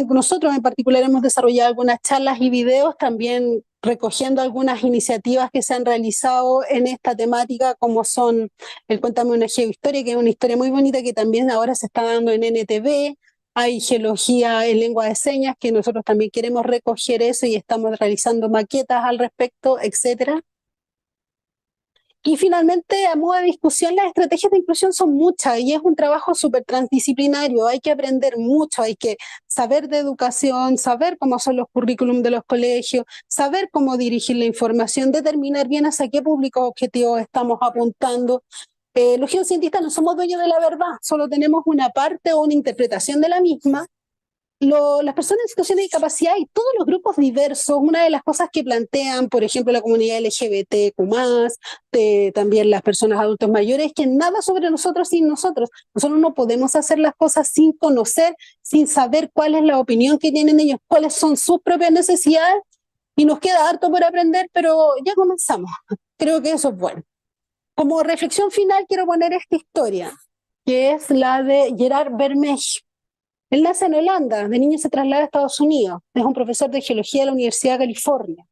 nosotros en particular hemos desarrollado algunas charlas y videos también recogiendo algunas iniciativas que se han realizado en esta temática, como son el Cuéntame una Geohistoria, que es una historia muy bonita que también ahora se está dando en NTV. Hay geología en lengua de señas, que nosotros también queremos recoger eso y estamos realizando maquetas al respecto, etcétera. Y finalmente, a modo de discusión, las estrategias de inclusión son muchas y es un trabajo súper transdisciplinario. Hay que aprender mucho, hay que saber de educación, saber cómo son los currículums de los colegios, saber cómo dirigir la información, determinar bien hacia qué públicos objetivos estamos apuntando. Los geocientistas no somos dueños de la verdad, solo tenemos una parte o una interpretación de la misma. Las personas en situación de discapacidad y todos los grupos diversos, una de las cosas que plantean, por ejemplo, la comunidad LGBTQ+, también las personas adultos mayores, es que nada sobre nosotros sin nosotros. Nosotros no podemos hacer las cosas sin conocer, sin saber cuál es la opinión que tienen ellos, cuáles son sus propias necesidades, y nos queda harto por aprender, pero ya comenzamos. Creo que eso es bueno. Como reflexión final quiero poner esta historia, que es la de Gerard Vermeij. Él nace en Holanda, de niño se traslada a Estados Unidos, es un profesor de geología de la Universidad de California.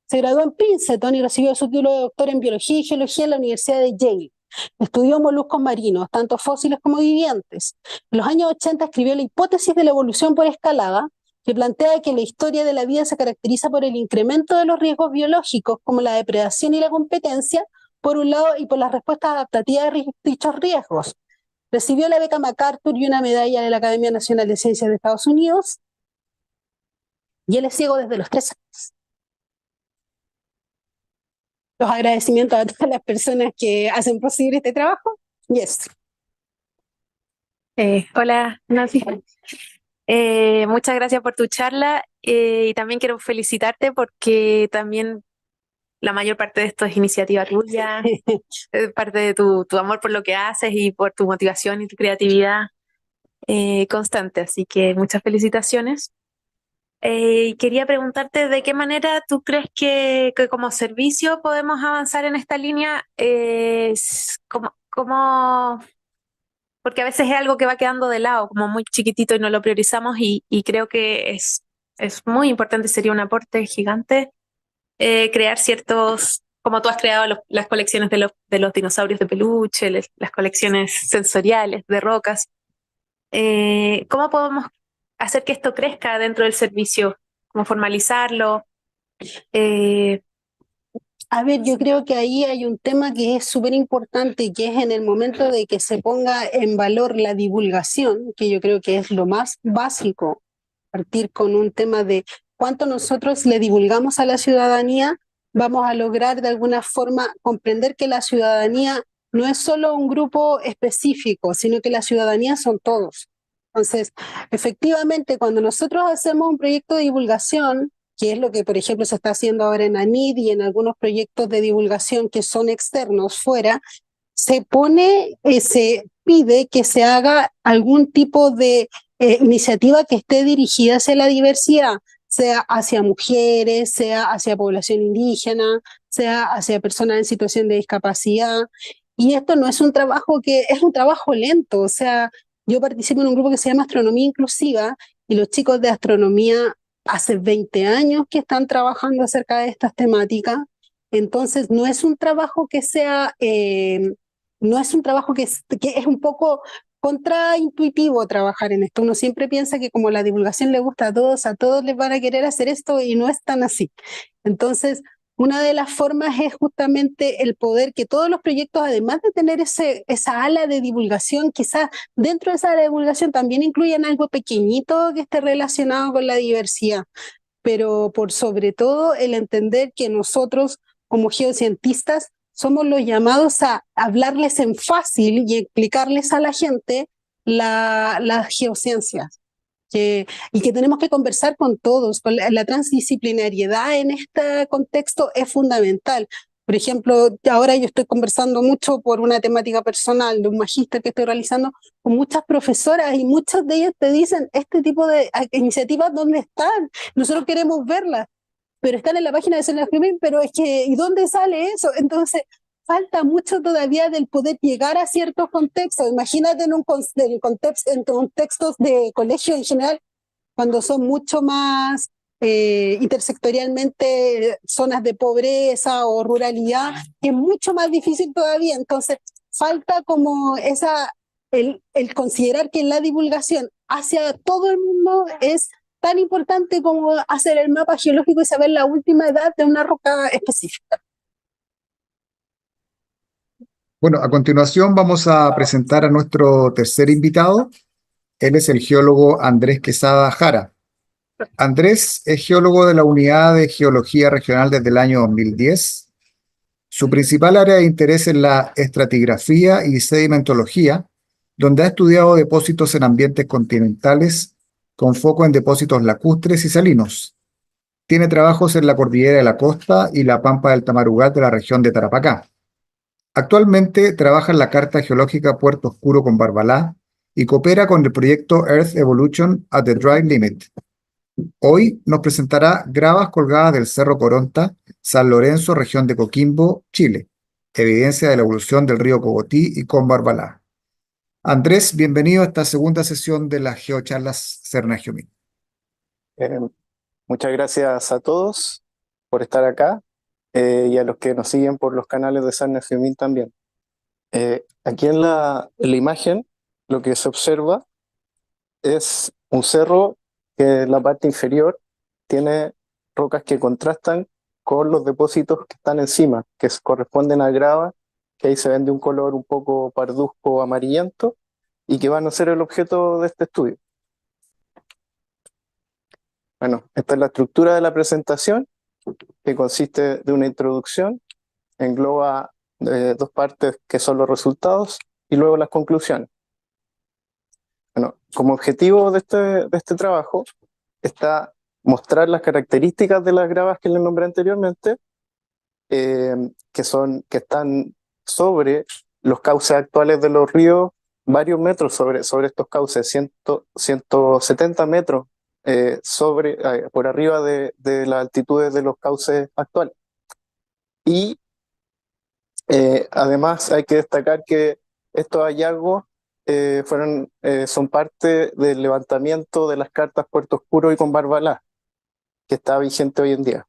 Se graduó en Princeton y recibió su título de doctor en biología y geología en la Universidad de Yale. Estudió moluscos marinos, tanto fósiles como vivientes. En los años 80 escribió la hipótesis de la evolución por escalada, que plantea que la historia de la vida se caracteriza por el incremento de los riesgos biológicos, como la depredación y la competencia, por un lado, y por las respuestas adaptativas a dichos riesgos. Recibió la beca MacArthur y una medalla de la Academia Nacional de Ciencias de Estados Unidos, y él es ciego desde los 3 años. Los agradecimientos a todas las personas que hacen posible este trabajo. Y eso. Hola, Nancy. Muchas gracias por tu charla y también quiero felicitarte porque también la mayor parte de esto es iniciativa tuya, es parte de tu amor por lo que haces y por tu motivación y tu creatividad constante. Así que muchas felicitaciones. Y quería preguntarte de qué manera tú crees que como servicio podemos avanzar en esta línea, porque a veces es algo que va quedando de lado, como muy chiquitito y no lo priorizamos y creo que es muy importante, sería un aporte gigante crear ciertos, como tú has creado las colecciones de los dinosaurios de peluche, las colecciones sensoriales de rocas. ¿Cómo podemos hacer que esto crezca dentro del servicio? ¿Cómo formalizarlo? Eh, A ver, yo creo que ahí hay un tema que es súper importante, que es en el momento de que se ponga en valor la divulgación, que yo creo que es lo más básico, partir con un tema de cuánto nosotros le divulgamos a la ciudadanía, vamos a lograr de alguna forma comprender que la ciudadanía no es solo un grupo específico, sino que la ciudadanía son todos. Entonces, efectivamente, cuando nosotros hacemos un proyecto de divulgación, que es lo que, por ejemplo, se está haciendo ahora en ANID y en algunos proyectos de divulgación que son externos fuera, se pide que se haga algún tipo de iniciativa que esté dirigida hacia la diversidad, sea hacia mujeres, sea hacia población indígena, sea hacia personas en situación de discapacidad. Y esto no es un trabajo es un trabajo lento, o sea, yo participo en un grupo que se llama Astronomía Inclusiva y los chicos de astronomía hace 20 años que están trabajando acerca de estas temáticas, entonces no es un trabajo que sea, no es un trabajo que es un poco contraintuitivo trabajar en esto. Uno siempre piensa que como la divulgación le gusta a todos les van a querer hacer esto y no es tan así. Entonces, una de las formas es justamente el poder que todos los proyectos, además de tener esa ala de divulgación, quizás dentro de esa ala de divulgación también incluyan algo pequeñito que esté relacionado con la diversidad, pero por sobre todo el entender que nosotros como geocientistas somos los llamados a hablarles en fácil y explicarles a la gente las geociencias. Y que tenemos que conversar con todos, con la transdisciplinariedad en este contexto es fundamental. Por ejemplo, ahora yo estoy conversando mucho por una temática personal de un magíster que estoy realizando con muchas profesoras y muchas de ellas te dicen, este tipo de iniciativas, ¿dónde están? Nosotros queremos verlas, pero están en la página de Senacrimín, pero es que, ¿y dónde sale eso? Entonces, falta mucho todavía del poder llegar a ciertos contextos. Imagínate en en contextos de colegio en general, cuando son mucho más intersectorialmente zonas de pobreza o ruralidad, que es mucho más difícil todavía. Entonces, falta como el considerar que la divulgación hacia todo el mundo es tan importante como hacer el mapa geológico y saber la última edad de una roca específica. Bueno, a continuación vamos a presentar a nuestro tercer invitado. Él es el geólogo Andrés Quesada Jara. Andrés es geólogo de la Unidad de Geología Regional desde el año 2010. Su principal área de interés es la estratigrafía y sedimentología, donde ha estudiado depósitos en ambientes continentales con foco en depósitos lacustres y salinos. Tiene trabajos en la Cordillera de la Costa y la Pampa del Tamarugal de la región de Tarapacá. Actualmente trabaja en la Carta Geológica Puerto Oscuro con Barbalá y coopera con el proyecto Earth Evolution at the Dry Limit. Hoy nos presentará gravas colgadas del Cerro Coronta, San Lorenzo, región de Coquimbo, Chile, evidencia de la evolución del río Cogotí y con Barbalá. Andrés, bienvenido a esta segunda sesión de las geocharlas Cernagiomín. Muchas gracias a todos por estar acá y a los que nos siguen por los canales de Cernagiomín también. Aquí en la imagen lo que se observa es un cerro que en la parte inferior tiene rocas que contrastan con los depósitos que están encima, que corresponden a grava, que ahí se ven de un color un poco parduzco amarillento y que van a ser el objeto de este estudio. Bueno, esta es la estructura de la presentación, que consiste de una introducción, engloba dos partes que son los resultados y luego las conclusiones. Bueno, como objetivo de este trabajo está mostrar las características de las gravas que les nombré anteriormente, que están sobre los cauces actuales de los ríos, varios metros sobre estos cauces, 170 metros por arriba de las altitudes de los cauces actuales. Y además hay que destacar que estos hallazgos son parte del levantamiento de las cartas Puerto Oscuro y Combarbalá, que está vigente hoy en día.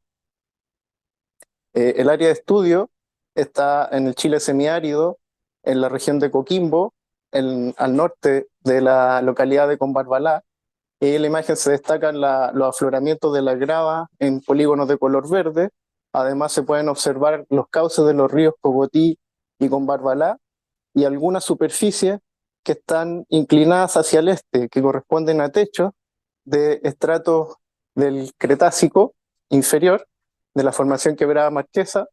El área de estudio está en el Chile semiárido, en la región de Coquimbo, al norte de la localidad de Combarbalá. Y en la imagen se destacan los afloramientos de las gravas en polígonos de color verde. Además se pueden observar los cauces de los ríos Cogotí y Combarbalá y algunas superficies que están inclinadas hacia el este, que corresponden a techos de estratos del Cretácico inferior, de la formación Quebrada Marquesa,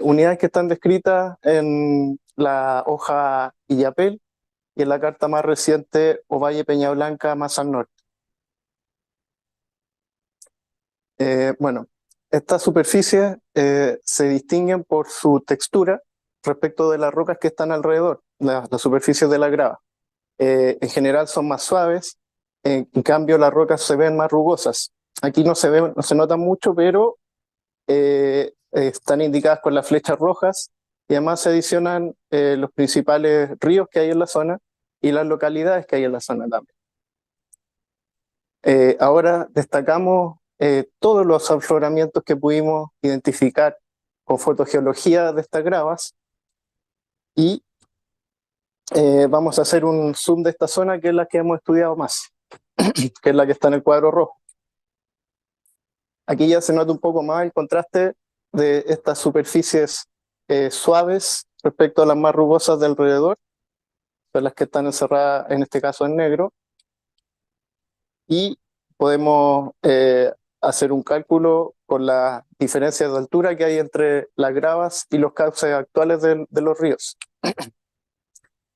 unidades que están descritas en la hoja Illapel y en la carta más reciente Ovalle Peña Blanca más al norte. Bueno, estas superficies se distinguen por su textura respecto de las rocas que están alrededor, las superficies de la grava. En general son más suaves, en cambio las rocas se ven más rugosas. Aquí no se nota mucho, pero están indicadas con las flechas rojas y además se adicionan los principales ríos que hay en la zona y las localidades que hay en la zona también. Ahora destacamos todos los afloramientos que pudimos identificar con fotogeología de estas gravas y vamos a hacer un zoom de esta zona que es la que hemos estudiado más, que es la que está en el cuadro rojo. Aquí ya se nota un poco más el contraste de estas superficies suaves respecto a las más rugosas de alrededor, son las que están encerradas en este caso en negro, y podemos hacer un cálculo con las diferencias de altura que hay entre las gravas y los cauces actuales de los ríos.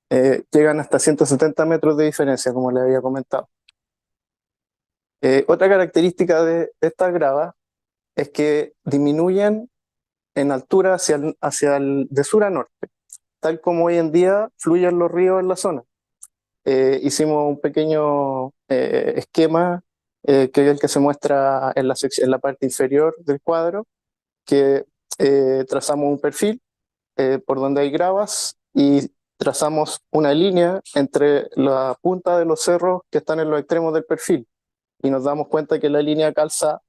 Llegan hasta 170 metros de diferencia, como les había comentado. Otra característica de estas gravas es que disminuyen en altura de sur a norte, tal como hoy en día fluyen los ríos en la zona. Hicimos un pequeño esquema que es el que se muestra en la parte inferior del cuadro, que trazamos un perfil por donde hay gravas y trazamos una línea entre la punta de los cerros que están en los extremos del perfil y nos damos cuenta que la línea calza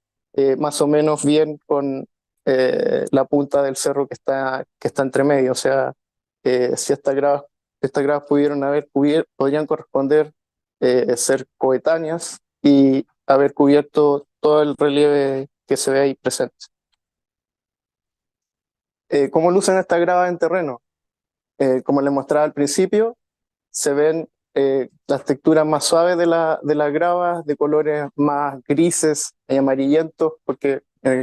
más o menos bien con la punta del cerro que está entre medio. O sea, si estas gravas podrían corresponder ser coetáneas y haber cubierto todo el relieve que se ve ahí presente. ¿Cómo lucen estas gravas en terreno? Como les mostraba al principio, se ven las texturas más suaves de las gravas, de colores más grises y amarillentos, porque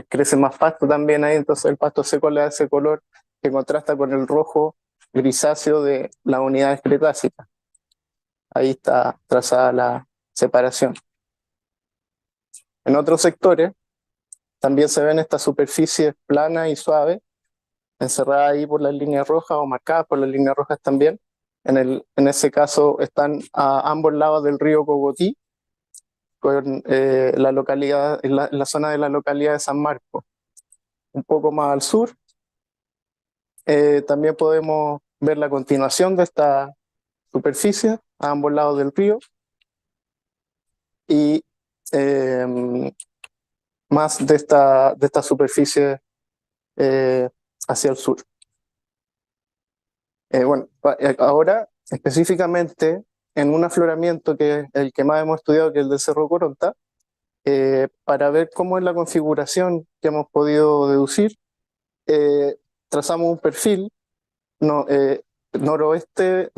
crece más pasto también ahí, entonces el pasto seco le da ese color que contrasta con el rojo grisáceo de las unidades cretácicas. Ahí está trazada la separación. En otros sectores también se ven estas superficies planas y suaves, encerradas ahí por las líneas rojas o marcadas por las líneas rojas también. En ese caso están a ambos lados del río Cogotí, con la localidad, en la zona de la localidad de San Marcos. Un poco más al sur, también podemos ver la continuación de esta superficie a ambos lados del río y más de esta superficie hacia el sur. Bueno, ahora específicamente en un afloramiento que es el que más hemos estudiado, que es el del Cerro Coronta, para ver cómo es la configuración que hemos podido deducir, trazamos un perfil noreste,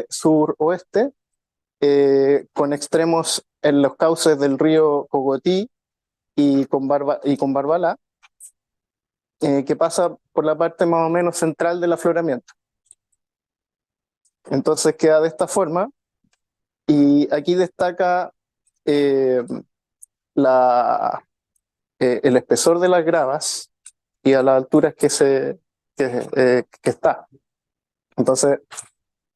suroeste, con extremos en los cauces del río Cogotí y Combarbalá, que pasa por la parte más o menos central del afloramiento. Entonces queda de esta forma, y aquí destaca el espesor de las gravas y a las alturas que está. Entonces,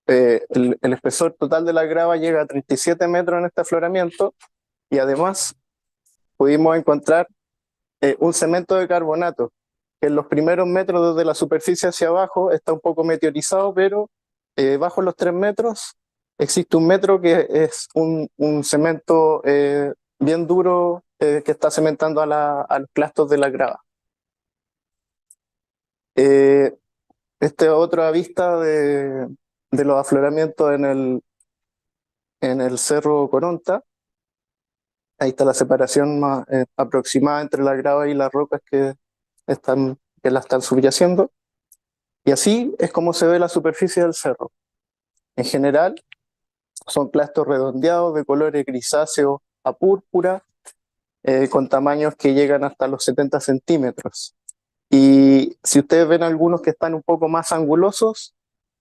el espesor total de la grava llega a 37 metros en este afloramiento, y además pudimos encontrar un cemento de carbonato que en los primeros metros desde la superficie hacia abajo está un poco meteorizado, pero bajo los 3 metros existe un metro que es un cemento bien duro que está cementando a los clastos de la grava. Esta es otra vista de los afloramientos en el Cerro Coronta. Ahí está la separación más aproximada entre la grava y las rocas que la están subyaciendo. Y así es como se ve la superficie del cerro. En general, son clastos redondeados de colores grisáceos a púrpura, con tamaños que llegan hasta los 70 centímetros. Y si ustedes ven algunos que están un poco más angulosos,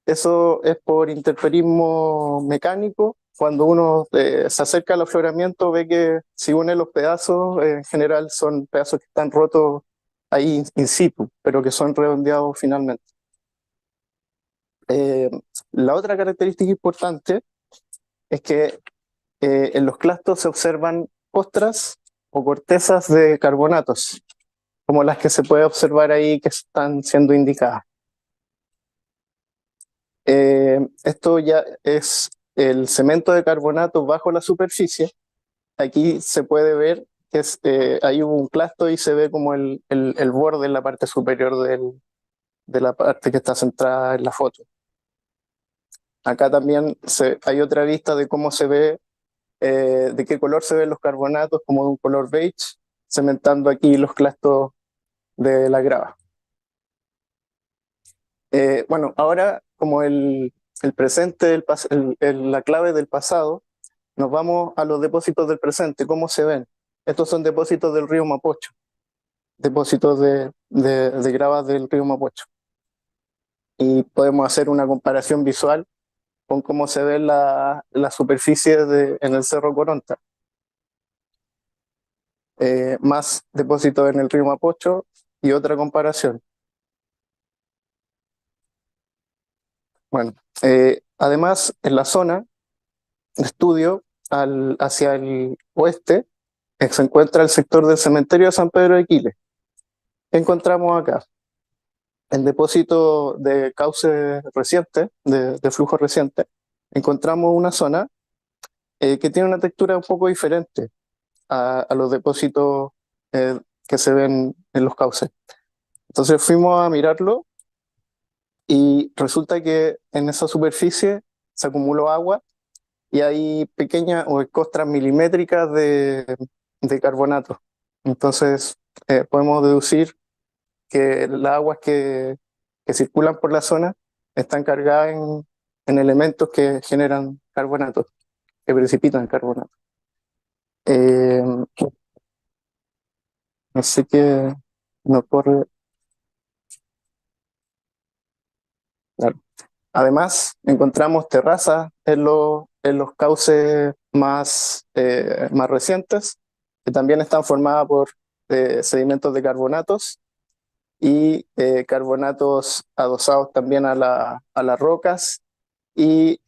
eso es por interferismo mecánico. Cuando uno se acerca al afloramiento, ve que si une los pedazos, en general son pedazos que están rotos ahí in situ, pero que son redondeados finalmente. La otra característica importante es que en los clastos se observan costras o cortezas de carbonatos, como las que se puede observar ahí que están siendo indicadas. Esto ya es el cemento de carbonato bajo la superficie. Aquí se puede ver que hay un clasto y se ve como el borde en la parte superior de la parte que está centrada en la foto. Acá también hay otra vista de cómo se ve, de qué color se ven los carbonatos, como de un color beige, cementando aquí los clastos de la grava. Bueno, ahora como el presente, la clave del pasado, nos vamos a los depósitos del presente. ¿Cómo se ven? Estos son depósitos del río Mapocho, depósitos de gravas del río Mapocho. Y podemos hacer una comparación visual con cómo se ve la superficie en el Cerro Coronta. Más depósitos en el río Mapocho y otra comparación. Bueno, además en la zona de estudio hacia el oeste se encuentra el sector del cementerio de San Pedro de Quiles. ¿Qué encontramos acá? En depósito de cauce reciente, de flujo reciente, encontramos una zona que tiene una textura un poco diferente a los depósitos que se ven en los cauces. Entonces fuimos a mirarlo y resulta que en esa superficie se acumuló agua y hay pequeñas o costras milimétricas de carbonato. Entonces podemos deducir que las aguas que circulan por la zona están cargadas en elementos que generan carbonato, que precipitan carbonato. Así que no corre. Claro. Además, encontramos terrazas en los cauces más recientes, que también están formadas por sedimentos de carbonatos y carbonatos adosados también a las rocas y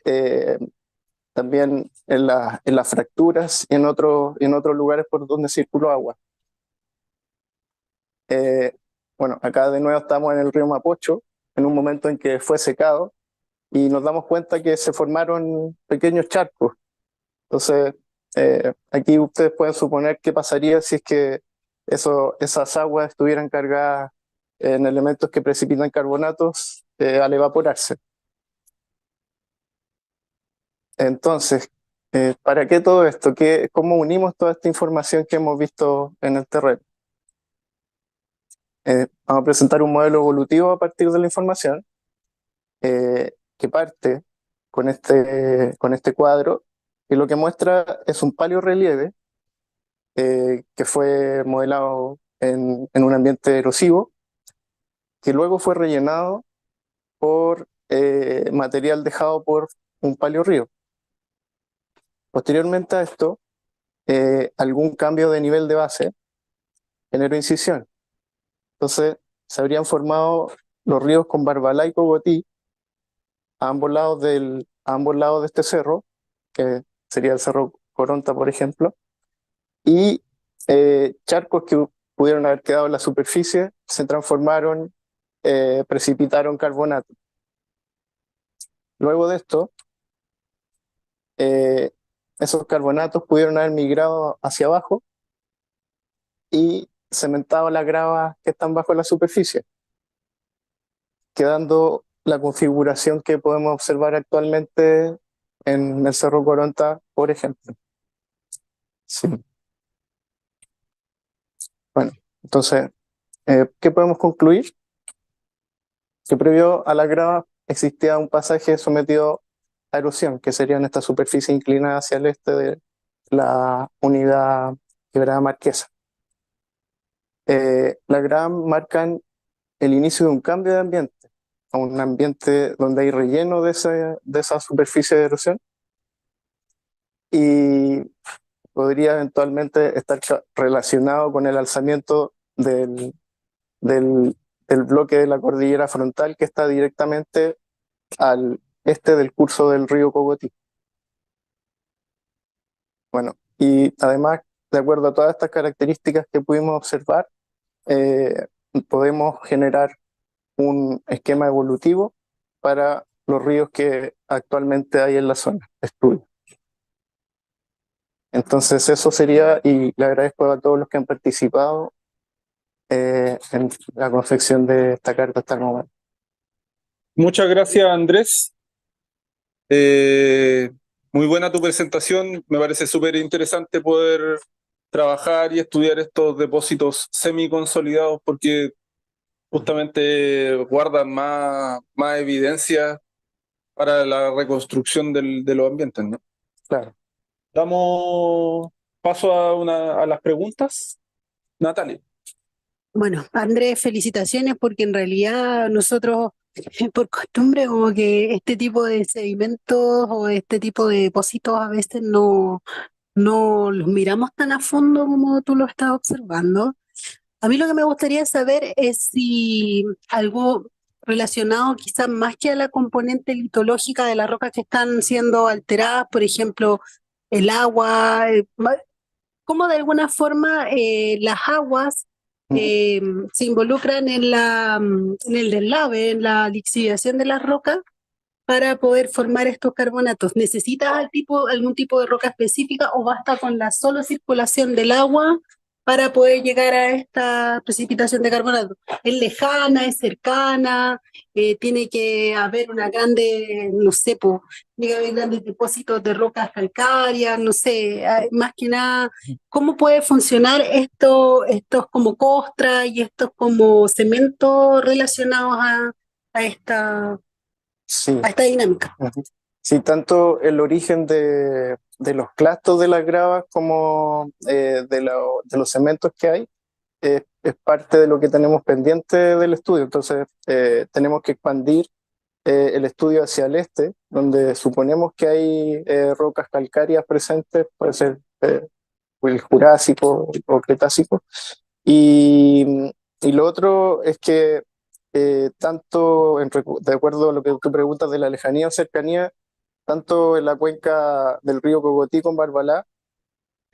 también en las fracturas y en otros lugares por donde circuló agua. Bueno, acá de nuevo estamos en el río Mapocho, en un momento en que fue secado, y nos damos cuenta que se formaron pequeños charcos. Entonces, aquí ustedes pueden suponer qué pasaría si es que esas aguas estuvieran cargadas en elementos que precipitan carbonatos al evaporarse. Entonces, ¿para qué todo esto? ¿Cómo unimos toda esta información que hemos visto en el terreno? Vamos a presentar un modelo evolutivo a partir de la información que parte con este cuadro, y lo que muestra es un paleorrelieve que fue modelado en un ambiente erosivo, que luego fue rellenado por material dejado por un paleorrío. Posteriormente a esto, algún cambio de nivel de base generó incisión. Entonces, se habrían formado los ríos con Barbalá y Cogotí a ambos lados de este cerro, que sería el Cerro Coronta, por ejemplo, y charcos que pudieron haber quedado en la superficie se transformaron, precipitaron carbonato. Luego de esto, esos carbonatos pudieron haber migrado hacia abajo y cementado las gravas que están bajo la superficie, quedando la configuración que podemos observar actualmente en el Cerro Coronta, por ejemplo. Sí. Bueno, entonces, ¿qué podemos concluir? Que previo a la grava existía un pasaje sometido a erosión, que sería en esta superficie inclinada hacia el este de la unidad quebrada marquesa. Las gravas marcan el inicio de un cambio de ambiente, a un ambiente donde hay relleno de esa superficie de erosión, y podría eventualmente estar relacionado con el alzamiento del bloque de la cordillera frontal que está directamente al este del curso del río Cogotí. Bueno, y además, de acuerdo a todas estas características que pudimos observar, podemos generar un esquema evolutivo para los ríos que actualmente hay en la zona de estudio. Entonces eso sería, y le agradezco a todos los que han participado en la confección de esta carta hasta el momento. Muchas gracias, Andrés. Muy buena tu presentación. Me parece súper interesante poder trabajar y estudiar estos depósitos semiconsolidados porque justamente guardan más evidencia para la reconstrucción de los ambientes, ¿no? Claro. Damos paso a las preguntas. Natalia. Bueno, Andrés, felicitaciones porque en realidad nosotros, por costumbre, como que este tipo de sedimentos o este tipo de depósitos a veces no los miramos tan a fondo como tú lo estás observando. A mí lo que me gustaría saber es si algo relacionado quizás más que a la componente litológica de las rocas que están siendo alteradas, por ejemplo, el agua, cómo de alguna forma las aguas se involucran en el deslave, en la lixiviación de las rocas para poder formar estos carbonatos. ¿Necesitas algún tipo de roca específica o basta con la sola circulación del agua para poder llegar a esta precipitación de carbonato? ¿Es lejana, es cercana? ¿Tiene que haber una grande, no sé, tiene que haber grandes depósitos de rocas calcáreas? No sé, más que nada, ¿cómo puede funcionar estos como costras y estos como cementos relacionados a esta Sí. a esta dinámica? Sí, tanto el origen de los clastos de las gravas como de los cementos que hay es parte de lo que tenemos pendiente del estudio. Entonces tenemos que expandir el estudio hacia el este, donde suponemos que hay rocas calcáreas presentes, puede ser el Jurásico o Cretácico. Y lo otro es que tanto de acuerdo a lo que tú preguntas de la lejanía o cercanía, tanto en la cuenca del río Cogotí con Barbalá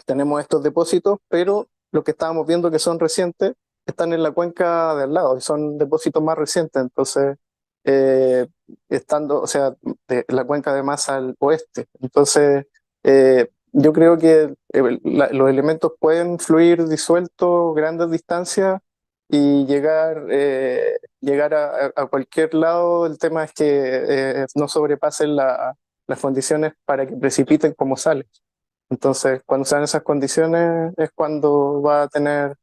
tenemos estos depósitos, pero los que estábamos viendo que son recientes están en la cuenca de al lado y son depósitos más recientes, entonces o sea, de la cuenca de más al oeste. Entonces yo creo que los elementos pueden fluir disueltos grandes distancias y llegar a cualquier lado. El tema es que no sobrepasen las condiciones para que precipiten como sale. Entonces, cuando sean esas condiciones es cuando va a tener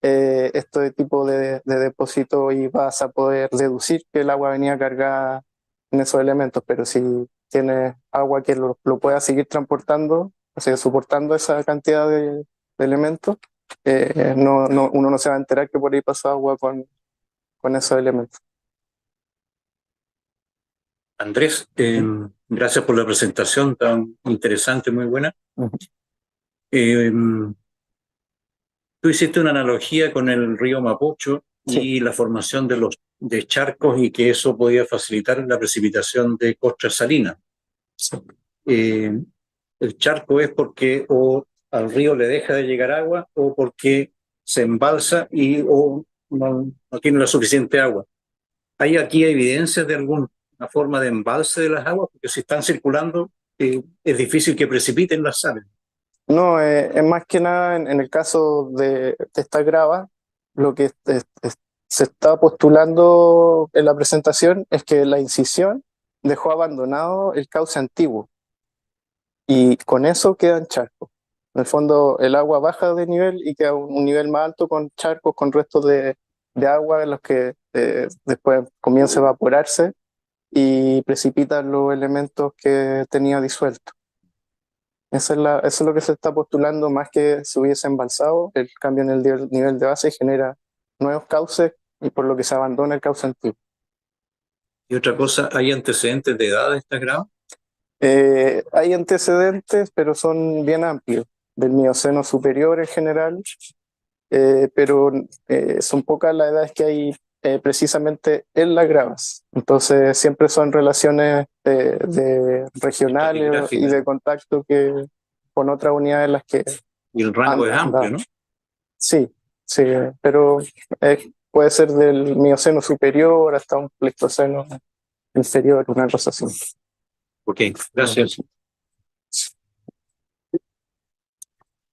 este tipo de depósito y vas a poder deducir que el agua venía cargada en esos elementos. Pero si tienes agua que lo pueda seguir transportando, o sea, soportando esa cantidad de elementos, uno no se va a enterar que por ahí pasó agua con con esos elementos. Andrés, gracias por la presentación tan interesante, muy buena. Eh, Tú hiciste una analogía con el río Mapocho y la formación de charcos y que eso podía facilitar la precipitación de costras salinas. El charco es porque o al río le deja de llegar agua o porque se embalsa y o no tiene la suficiente agua. ¿Hay aquí evidencias de alguna forma de embalse de las aguas? Porque si están circulando, es difícil que precipiten las sales. No, es más que nada en el caso de esta grava, lo que se está postulando en la presentación es que la incisión dejó abandonado el cauce antiguo y con eso quedan charcos. En el fondo el agua baja de nivel y queda un nivel más alto con charcos, con restos de agua en los que después comienza a evaporarse y precipitan los elementos que tenía disueltos. Eso es lo que se está postulando, más que se hubiese embalsado, el cambio en el nivel de base genera nuevos cauces y por lo que se abandona el cauce antiguo. Y otra cosa, ¿hay antecedentes de edad de estas gravas? Hay antecedentes, pero son bien amplios, del Mioceno superior en general, pero son pocas las edades que hay precisamente en las gravas. Entonces siempre son relaciones de regionales y de contacto con otras unidades en las que... Y el rango es amplio, ¿no? Sí, sí, pero puede ser del Mioceno superior hasta un Pleistoceno inferior, una cosa así. Ok, gracias.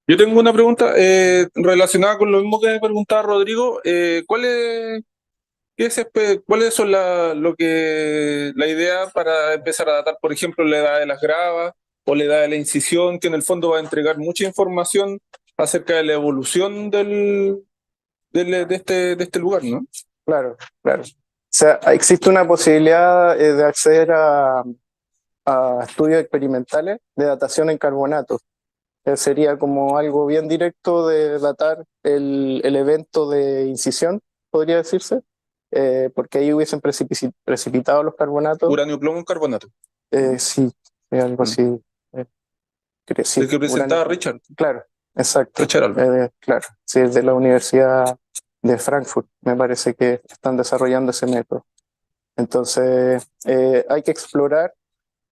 Yo tengo una pregunta relacionada con lo mismo que me preguntaba Rodrigo. ¿Cuáles son la idea para empezar a datar, por ejemplo, la edad de las gravas o la edad de la incisión, que en el fondo va a entregar mucha información acerca de la evolución de este lugar, ¿no? Claro, claro. O sea, existe una posibilidad de acceder a estudios experimentales de datación en carbonato. Sería como algo bien directo de datar el evento de incisión, podría decirse, porque ahí hubiesen precipitado los carbonatos. Uranio, plomo en carbonato. Sí, algo así. Sí, el que presentaba uranio, Richard. Claro, exacto. Richard claro, sí, es de la Universidad de Frankfurt, me parece que están desarrollando ese método. Entonces, hay que explorar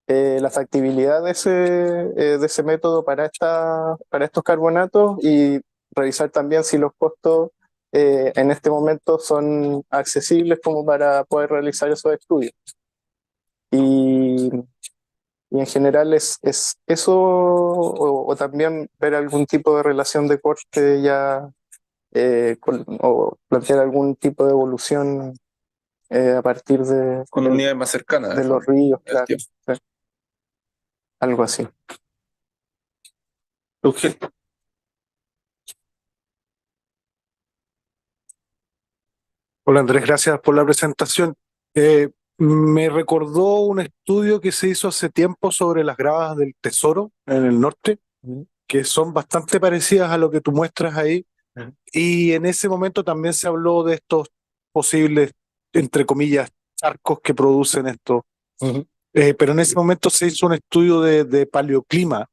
la factibilidad de ese método para estos carbonatos y revisar también si los costos en este momento son accesibles como para poder realizar esos estudios. Y en general es eso o también ver algún tipo de relación de corte ya o plantear algún tipo de evolución a partir de... Con unidades más cercanas. De los ríos, claro. Sí. Algo así. Hola Andrés, gracias por la presentación. Me recordó un estudio que se hizo hace tiempo sobre las gravas del Tesoro en el norte, que son bastante parecidas a lo que tú muestras ahí. Y en ese momento también se habló de estos posibles, entre comillas, charcos que producen esto. Pero en ese momento se hizo un estudio de paleoclima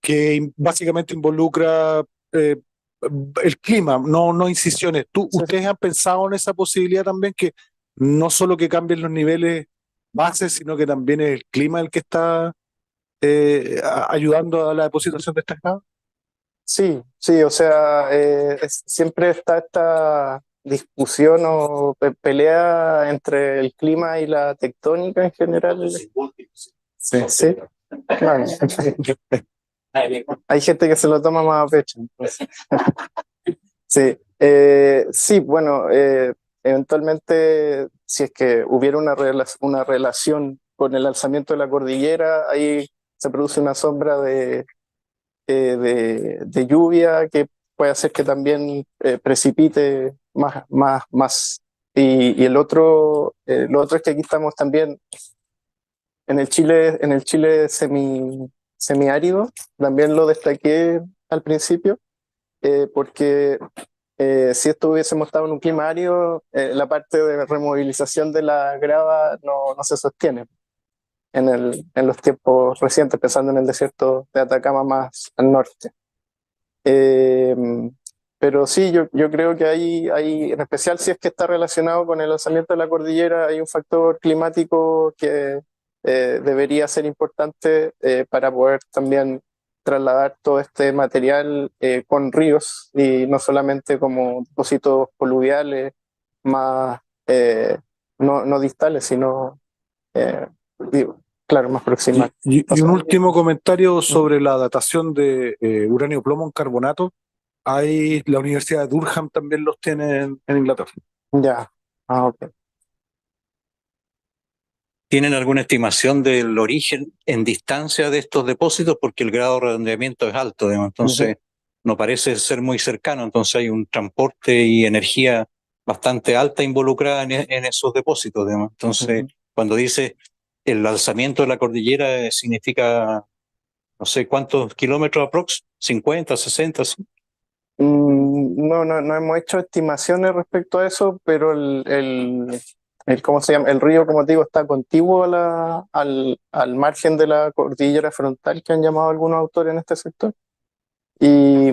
que básicamente involucra el clima, no incisiones. ¿Ustedes han pensado en esa posibilidad también, que no solo que cambien los niveles bases, sino que también es el clima el que está ayudando a la depositación de estas gravas? Sí, o sea, siempre está esta discusión o pelea entre el clima y la tectónica en general. Sí. Claro. Hay gente que se lo toma más a pecho. Sí, bueno, eventualmente, si es que hubiera una relación con el alzamiento de la cordillera, ahí se produce una sombra de lluvia que puede hacer que también precipite más. Y lo otro es que aquí estamos también en el Chile semiárido, también lo destaqué al principio, porque si esto hubiésemos estado en un clima árido, la parte de removilización de la grava no se sostiene en los tiempos recientes, pensando en el desierto de Atacama más al norte. Pero sí, yo creo que hay, en especial si es que está relacionado con el alzamiento de la cordillera, hay un factor climático que debería ser importante para poder también trasladar todo este material con ríos y no solamente como depósitos pluviales más no distales, sino claro, más proximales. Y un último comentario sobre la datación de uranio plomo en carbonato. Hay, la Universidad de Durham también los tiene en Inglaterra. Ya, ok. ¿Tienen alguna estimación del origen en distancia de estos depósitos? Porque el grado de redondeamiento es alto, digamos, entonces no parece ser muy cercano, entonces hay un transporte y energía bastante alta involucrada en esos depósitos, digamos. Entonces, cuando dice el alzamiento de la cordillera, significa, no sé, ¿cuántos kilómetros aprox? ¿50, 60? ¿Sí? No hemos hecho estimaciones respecto a eso, pero ¿cómo se llama? El río, como te digo, está contiguo al margen de la cordillera frontal que han llamado algunos autores en este sector. Y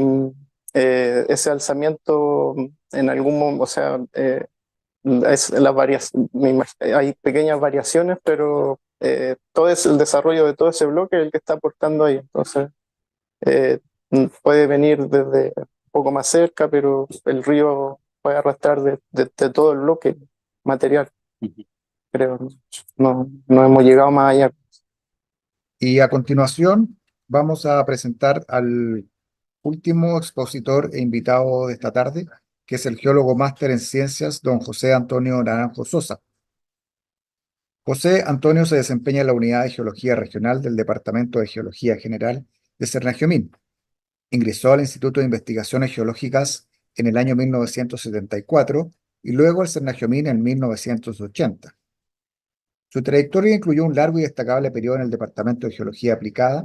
ese alzamiento en algún momento, o sea, hay pequeñas variaciones, pero todo el desarrollo de todo ese bloque es el que está aportando ahí. Entonces, puede venir desde un poco más cerca, pero el río puede arrastrar de todo el bloque material, creo. No hemos llegado más allá. Y a continuación vamos a presentar al último expositor e invitado de esta tarde, que es el geólogo máster en ciencias, don José Antonio Naranjo Sosa. José Antonio se desempeña en la Unidad de Geología Regional del Departamento de Geología General de Cernagiomín. Ingresó al Instituto de Investigaciones Geológicas en el año 1974 y luego al Cernagiomín en 1980. Su trayectoria incluyó un largo y destacable periodo en el Departamento de Geología Aplicada.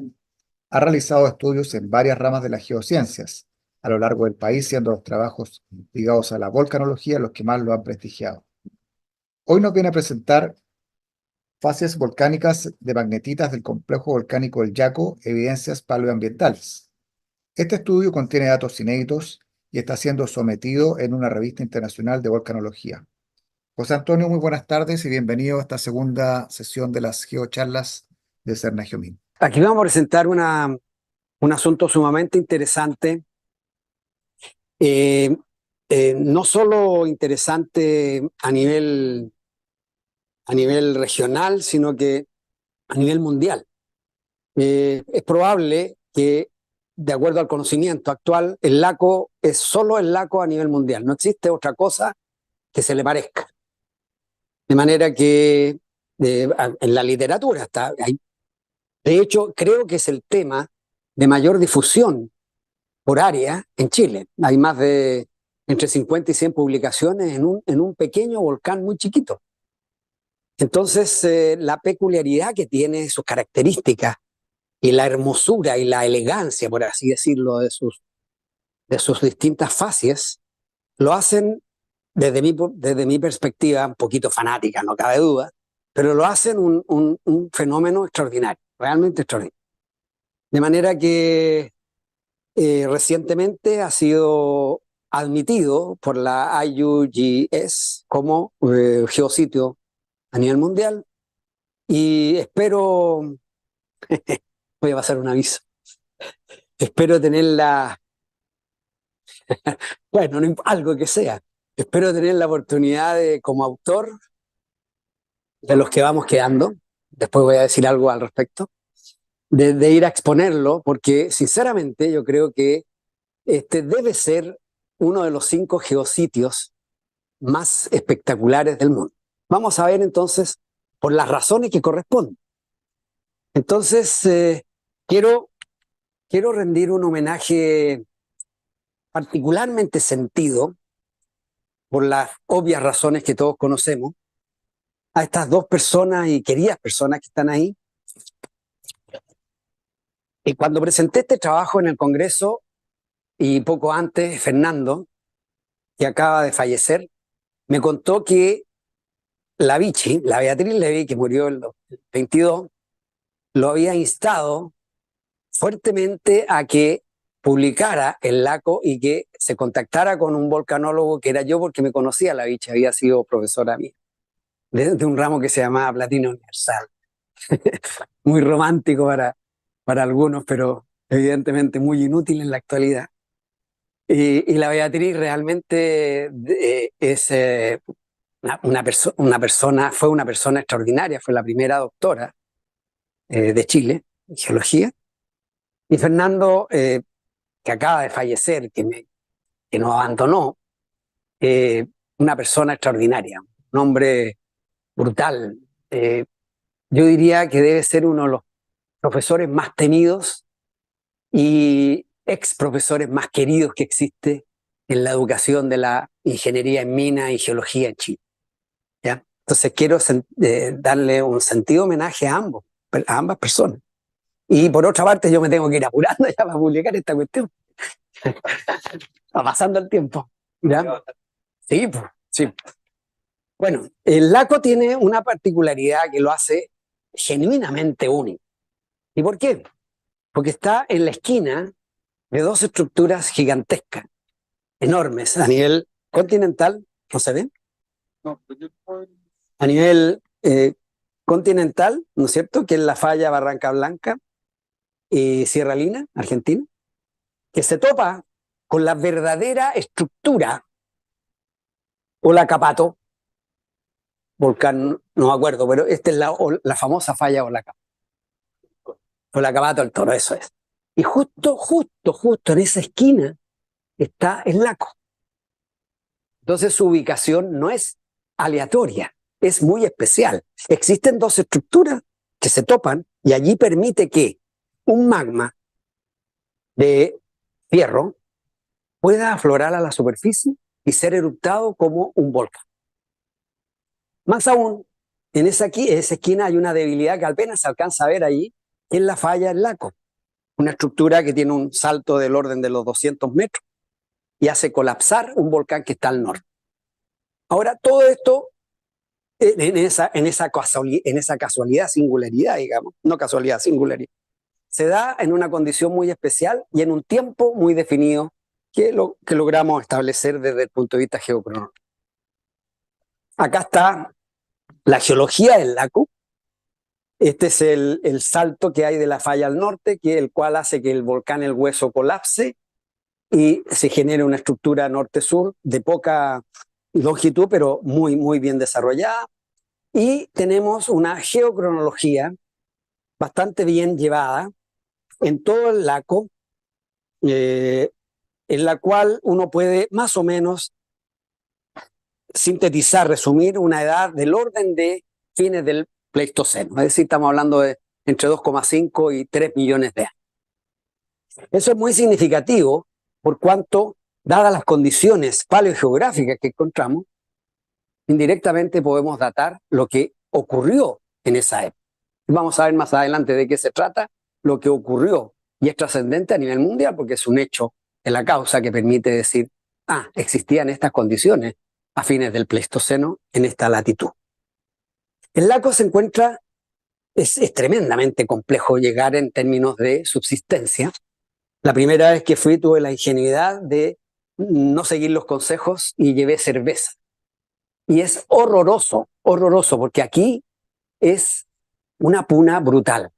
Ha realizado estudios en varias ramas de las geociencias a lo largo del país, siendo los trabajos ligados a la volcanología los que más lo han prestigiado. Hoy nos viene a presentar fases volcánicas de magnetitas del complejo volcánico del Yaco, evidencias paleoambientales. Este estudio contiene datos inéditos y está siendo sometido en una revista internacional de volcanología. José Antonio, muy buenas tardes y bienvenido a esta segunda sesión de las geocharlas de Cernagiomín. Aquí vamos a presentar un asunto sumamente interesante, no solo interesante a nivel regional, sino que a nivel mundial. Es probable que, de acuerdo al conocimiento actual, el laco es solo el laco a nivel mundial. No existe otra cosa que se le parezca. De manera que en la literatura está ahí. De hecho, creo que es el tema de mayor difusión por área en Chile. Hay más de entre 50 y 100 publicaciones en un pequeño volcán muy chiquito. Entonces, la peculiaridad que tiene, sus características y la hermosura y la elegancia, por así decirlo, de sus distintas fases, lo hacen, desde mi perspectiva, un poquito fanática, no cabe duda, pero lo hacen un fenómeno extraordinario, realmente extraordinario. De manera que recientemente ha sido admitido por la IUGS como geositio a nivel mundial y espero, voy a pasar un aviso, espero tener bueno, algo que sea, espero tener la oportunidad de, como autor de los que vamos quedando, después voy a decir algo al respecto, de ir a exponerlo, porque sinceramente yo creo que este debe ser uno de los 5 geositios más espectaculares del mundo. Vamos a ver entonces por las razones que corresponden. Entonces, quiero rendir un homenaje particularmente sentido, por las obvias razones que todos conocemos, a estas 2 personas y queridas personas que están ahí. Y cuando presenté este trabajo en el Congreso, y poco antes, Fernando, que acaba de fallecer, me contó que la Vichy, la Beatriz Levy, que murió el 22, lo había instado fuertemente a que publicara el LACO y que se contactara con un volcanólogo que era yo, porque me conocía la Vichy, había sido profesora mía, de un ramo que se llamaba Platino Universal. Muy romántico para algunos, pero evidentemente muy inútil en la actualidad. Y la Beatriz realmente es una persona, fue una persona extraordinaria, fue la primera doctora de Chile en geología. Y Fernando, que acaba de fallecer, que nos abandonó, una persona extraordinaria, un hombre brutal. Yo diría que debe ser uno de los profesores más temidos y ex profesores más queridos que existe en la educación de la ingeniería en minas y geología en Chile. ¿Ya? Entonces quiero darle un sentido homenaje a ambas personas. Y por otra parte, yo me tengo que ir apurando ya para publicar esta cuestión. Va pasando el tiempo. ¿Ya? Sí, pues, sí. Bueno, el LACO tiene una particularidad que lo hace genuinamente único. ¿Y por qué? Porque está en la esquina de dos estructuras gigantescas, enormes, a nivel continental, ¿no se ven? No, a nivel continental, ¿no es cierto? Que es la falla Barranca Blanca y Sierra Lina, Argentina, que se topa con la verdadera estructura Olacapato, volcán, no me acuerdo, pero esta es la famosa falla Olacapato del Toro, eso es. Y justo en esa esquina está el LACO. Entonces su ubicación no es aleatoria, es muy especial. Existen dos estructuras que se topan y allí permite que un magma de fierro pueda aflorar a la superficie y ser eruptado como un volcán. Más aún, en esa esquina hay una debilidad que apenas se alcanza a ver allí, que es la falla del LACO, una estructura que tiene un salto del orden de los 200 metros y hace colapsar un volcán que está al norte. Ahora, todo esto en esa casualidad, singularidad, digamos, no casualidad, singularidad, se da en una condición muy especial y en un tiempo muy definido que logramos establecer desde el punto de vista geocronológico. Acá está la geología del LACO. Este es el salto que hay de la falla al norte, el cual hace que el volcán El Hueso colapse y se genere una estructura norte-sur de poca longitud, pero muy bien desarrollada. Y tenemos una geocronología bastante bien llevada en todo el LACO, en la cual uno puede más o menos sintetizar, resumir una edad del orden de fines del Pleistoceno. Es decir, estamos hablando de entre 2,5 y 3 millones de años. Eso es muy significativo por cuanto, dadas las condiciones paleogeográficas que encontramos, indirectamente podemos datar lo que ocurrió en esa época. Vamos a ver más adelante de qué se trata, lo que ocurrió, y es trascendente a nivel mundial porque es un hecho en la causa que permite decir, existían estas condiciones a fines del Pleistoceno en esta latitud. El LACO se encuentra, es tremendamente complejo llegar en términos de subsistencia. La primera vez que fui tuve la ingenuidad de no seguir los consejos y llevé cerveza. Y es horroroso, porque aquí es una puna brutal.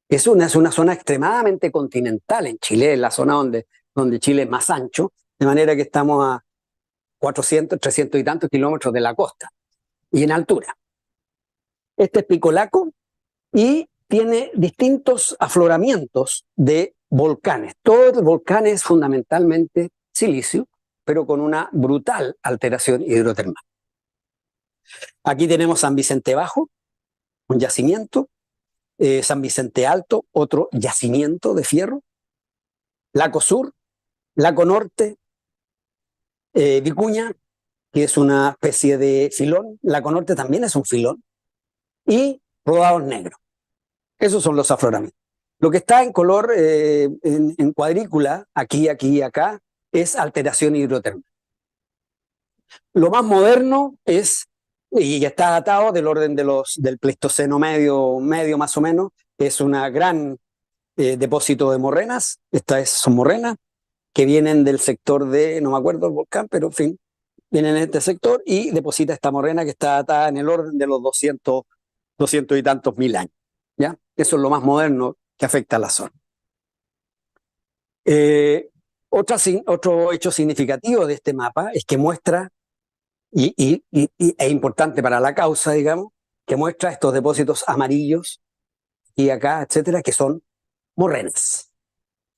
Es una zona extremadamente continental en Chile, en la zona donde Chile es más ancho, de manera que estamos a 400, 300 y tantos kilómetros de la costa y en altura. Este es Pico LACO y tiene distintos afloramientos de volcanes. Todos los volcanes fundamentalmente silicio, pero con una brutal alteración hidrotermal. Aquí tenemos San Vicente Bajo, un yacimiento, San Vicente Alto, otro yacimiento de fierro, LACO Sur, LACO Norte, Vicuña, que es una especie de filón, LACO Norte también es un filón, y rodados negros. Esos son los afloramientos. Lo que está en color en cuadrícula, aquí y acá, es alteración hidrotermal. Lo más moderno es, y ya está datado del orden del Pleistoceno medio más o menos, es una gran depósito de morrenas. Son morrenas que vienen del sector de, no me acuerdo el volcán, pero en fin, vienen en este sector y deposita esta morrena que está datada en el orden de los 200 y tantos mil años. ¿Ya? Eso es lo más moderno que afecta a la zona. Otro hecho significativo de este mapa es que muestra, y es importante para la causa, digamos, que muestra estos depósitos amarillos y acá, etcétera, que son morrenas.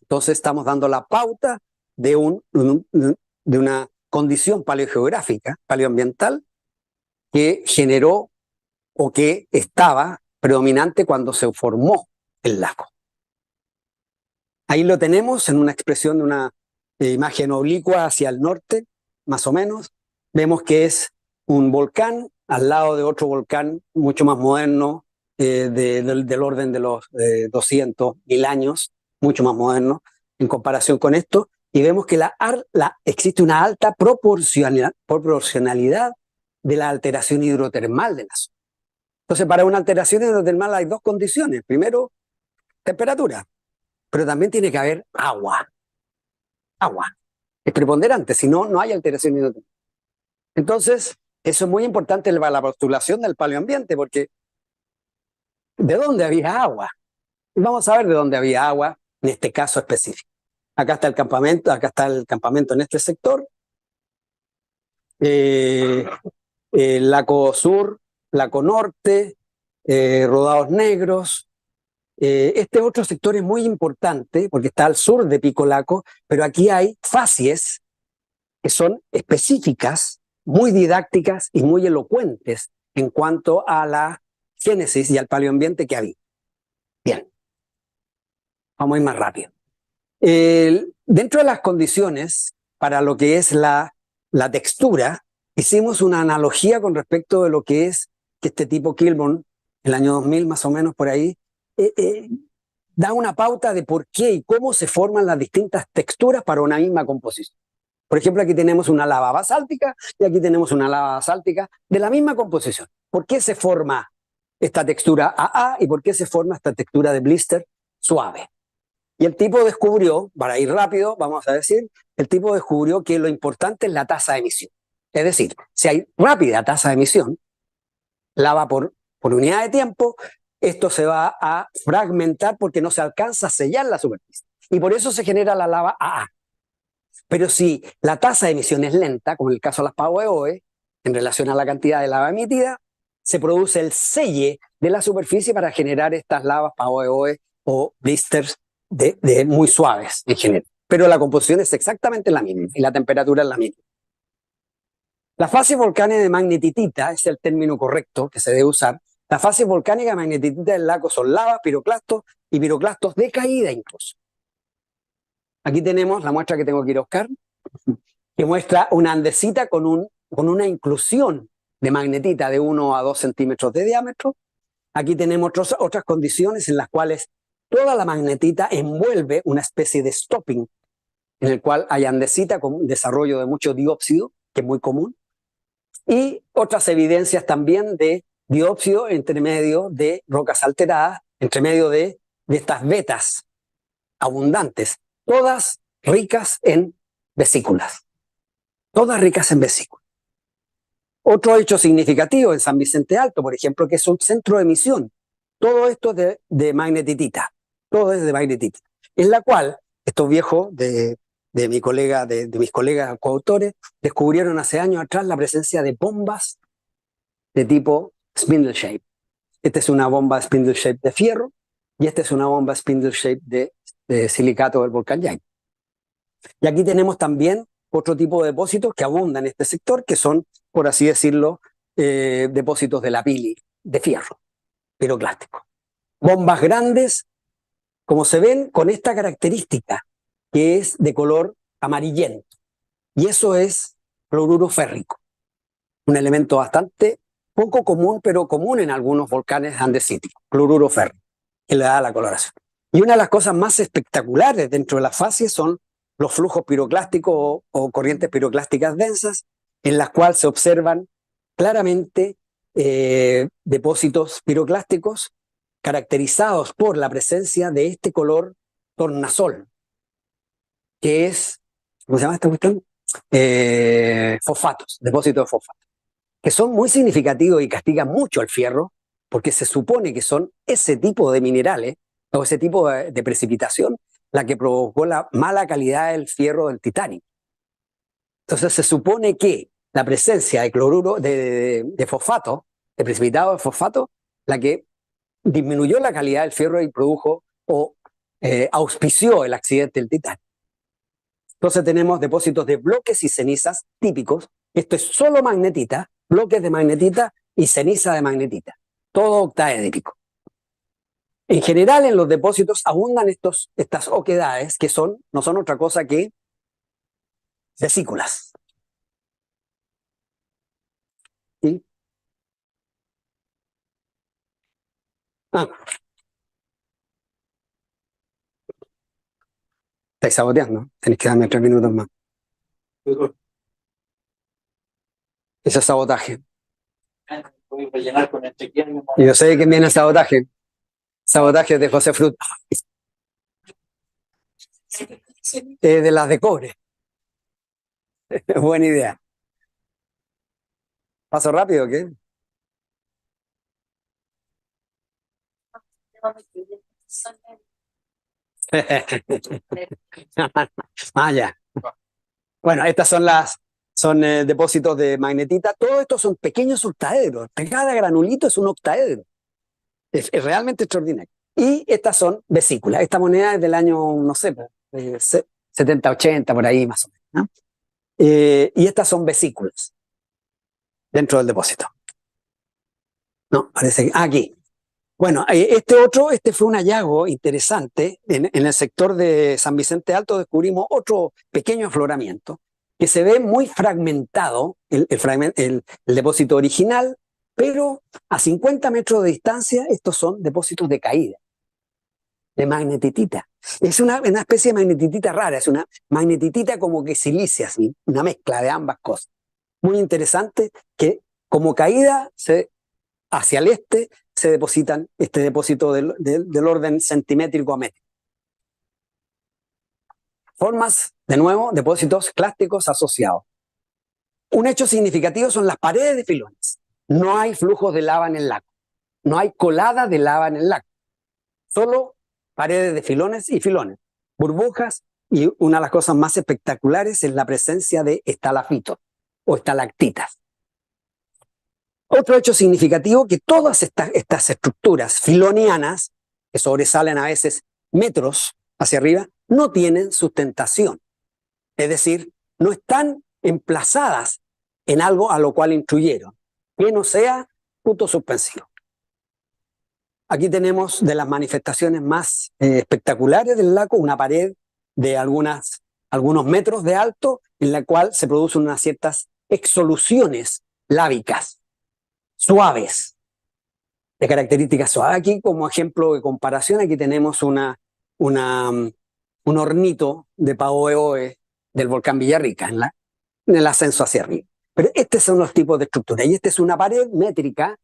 Entonces estamos dando la pauta de una condición paleogeográfica, paleoambiental, que generó o que estaba predominante cuando se formó el lago. Ahí lo tenemos en una expresión de una imagen oblicua hacia el norte, más o menos. Vemos que es un volcán al lado de otro volcán mucho más moderno, del orden de los 200.000 años, mucho más moderno en comparación con esto, y vemos que existe una alta proporcionalidad de la alteración hidrotermal de la zona. Entonces, para una alteración hidrotermal hay dos condiciones. Primero, temperatura, pero también tiene que haber agua. Agua es preponderante, si no, no hay alteración hidrotermal. Entonces, eso es muy importante para la postulación del paleoambiente, porque ¿de dónde había agua? Vamos a ver de dónde había agua en este caso específico. Acá está el campamento en este sector. Lago Sur, Lago Norte, Rodados Negros. Este otro sector es muy importante porque está al sur de Pico Laco, pero aquí hay facies que son específicas, muy didácticas y muy elocuentes en cuanto a la génesis y al paleoambiente que había. Bien, vamos a ir más rápido. Dentro de las condiciones para lo que es la textura, hicimos una analogía con respecto de lo que es que este tipo Kilburn, el año 2000 más o menos por ahí, da una pauta de por qué y cómo se forman las distintas texturas para una misma composición. Por ejemplo, aquí tenemos una lava basáltica y aquí tenemos una lava basáltica de la misma composición. ¿Por qué se forma esta textura AA y por qué se forma esta textura de blister suave? Y el tipo descubrió, para ir rápido, vamos a decir, el tipo descubrió que lo importante es la tasa de emisión. Es decir, si hay rápida tasa de emisión, lava por unidad de tiempo, esto se va a fragmentar porque no se alcanza a sellar la superficie. Y por eso se genera la lava AA. Pero si la tasa de emisión es lenta, como en el caso de las PAOE, en relación a la cantidad de lava emitida, se produce el selle de la superficie para generar estas lavas PAOE o blisters de muy suaves en general. Pero la composición es exactamente la misma y la temperatura es la misma. La fase volcánica de magnetitita es el término correcto que se debe usar. La fase volcánica de magnetitita del lago son lavas, piroclastos y piroclastos de caída incluso. Aquí tenemos la muestra que tengo que ir a buscar, que muestra una andesita con una inclusión de magnetita de 1 a 2 centímetros de diámetro. Aquí tenemos otras condiciones en las cuales toda la magnetita envuelve una especie de stopping, en el cual hay andesita con un desarrollo de mucho dióxido, que es muy común, y otras evidencias también de dióxido entre medio de rocas alteradas, entre medio de estas vetas abundantes, todas ricas en vesículas. Todas ricas en vesículas. Otro hecho significativo en San Vicente Alto, por ejemplo, que es un centro de emisión. Todo esto es de magnetitita. Todo es de magnetita. En la cual estos viejos de mis colegas coautores descubrieron hace años atrás la presencia de bombas de tipo spindle shape. Esta es una bomba spindle shape de fierro y esta es una bomba spindle shape de silicato del volcán Yaik. Y aquí tenemos también otro tipo de depósitos que abundan en este sector, que son, por así decirlo, depósitos de la pili, de fierro, piroclástico. Bombas grandes, como se ven, con esta característica, que es de color amarillento. Y eso es cloruro férrico, un elemento bastante poco común, pero común en algunos volcanes andesíticos, cloruro férrico, que le da la coloración. Y una de las cosas más espectaculares dentro de las facies son los flujos piroclásticos o corrientes piroclásticas densas, en la cual se observan claramente depósitos piroclásticos caracterizados por la presencia de este color tornasol, que es, ¿cómo se llama esta cuestión? Fosfatos, depósitos de fosfatos, que son muy significativos y castigan mucho al fierro, porque se supone que son ese tipo de minerales o ese tipo de precipitación la que provocó la mala calidad del fierro del titanio. Entonces se supone que la presencia de cloruro, de fosfato, de precipitado de fosfato, la que disminuyó la calidad del fierro y produjo o auspició el accidente del titanio. Entonces tenemos depósitos de bloques y cenizas típicos. Esto es solo magnetita, bloques de magnetita y ceniza de magnetita, todo octaédrico. En general, en los depósitos abundan estas oquedades que no son otra cosa que vesículas. ¿Sí? Estáis saboteando, tenéis que darme 3 minutos más. Eso es sabotaje. Y yo sé de quién viene el sabotaje. Sabotaje de José Fruto. De las de cobre. Buena idea. ¿Paso rápido o qué? Ya. Bueno, estas son depósitos de magnetita. Todo esto son pequeños octaedros. Cada granulito es un octaedro. Es realmente extraordinario. Y estas son vesículas. Esta moneda es del año, no sé, 70, 80, por ahí más o menos, ¿no? Y estas son vesículas dentro del depósito. No, parece que aquí. Bueno, este fue un hallazgo interesante. En el sector de San Vicente Alto descubrimos otro pequeño afloramiento que se ve muy fragmentado, el depósito original, pero a 50 metros de distancia estos son depósitos de caída, de magnetitita. Es una especie de magnetitita rara, es una magnetitita como que silícea, así, una mezcla de ambas cosas. Muy interesante que como caída hacia el este se depositan este depósito del orden centimétrico a metro. Formas, de nuevo, depósitos clásticos asociados. Un hecho significativo son las paredes de filones. No hay flujos de lava en el lago. No hay colada de lava en el lago. Solo paredes de filones y filones. Burbujas, y una de las cosas más espectaculares es la presencia de estalafitos o estalactitas. Otro hecho significativo que todas estas estructuras filonianas, que sobresalen a veces metros hacia arriba, no tienen sustentación. Es decir, no están emplazadas en algo a lo cual instruyeron, que no sea punto suspensivo. Aquí tenemos de las manifestaciones más espectaculares del lago una pared de algunos metros de alto en la cual se producen unas ciertas exsoluciones lábicas, suaves, de características suaves. Aquí como ejemplo de comparación, aquí tenemos un hornito de Paoeoe del volcán Villarrica en el ascenso hacia arriba. Pero estos son los tipos de estructuras. Y esta es una pared métrica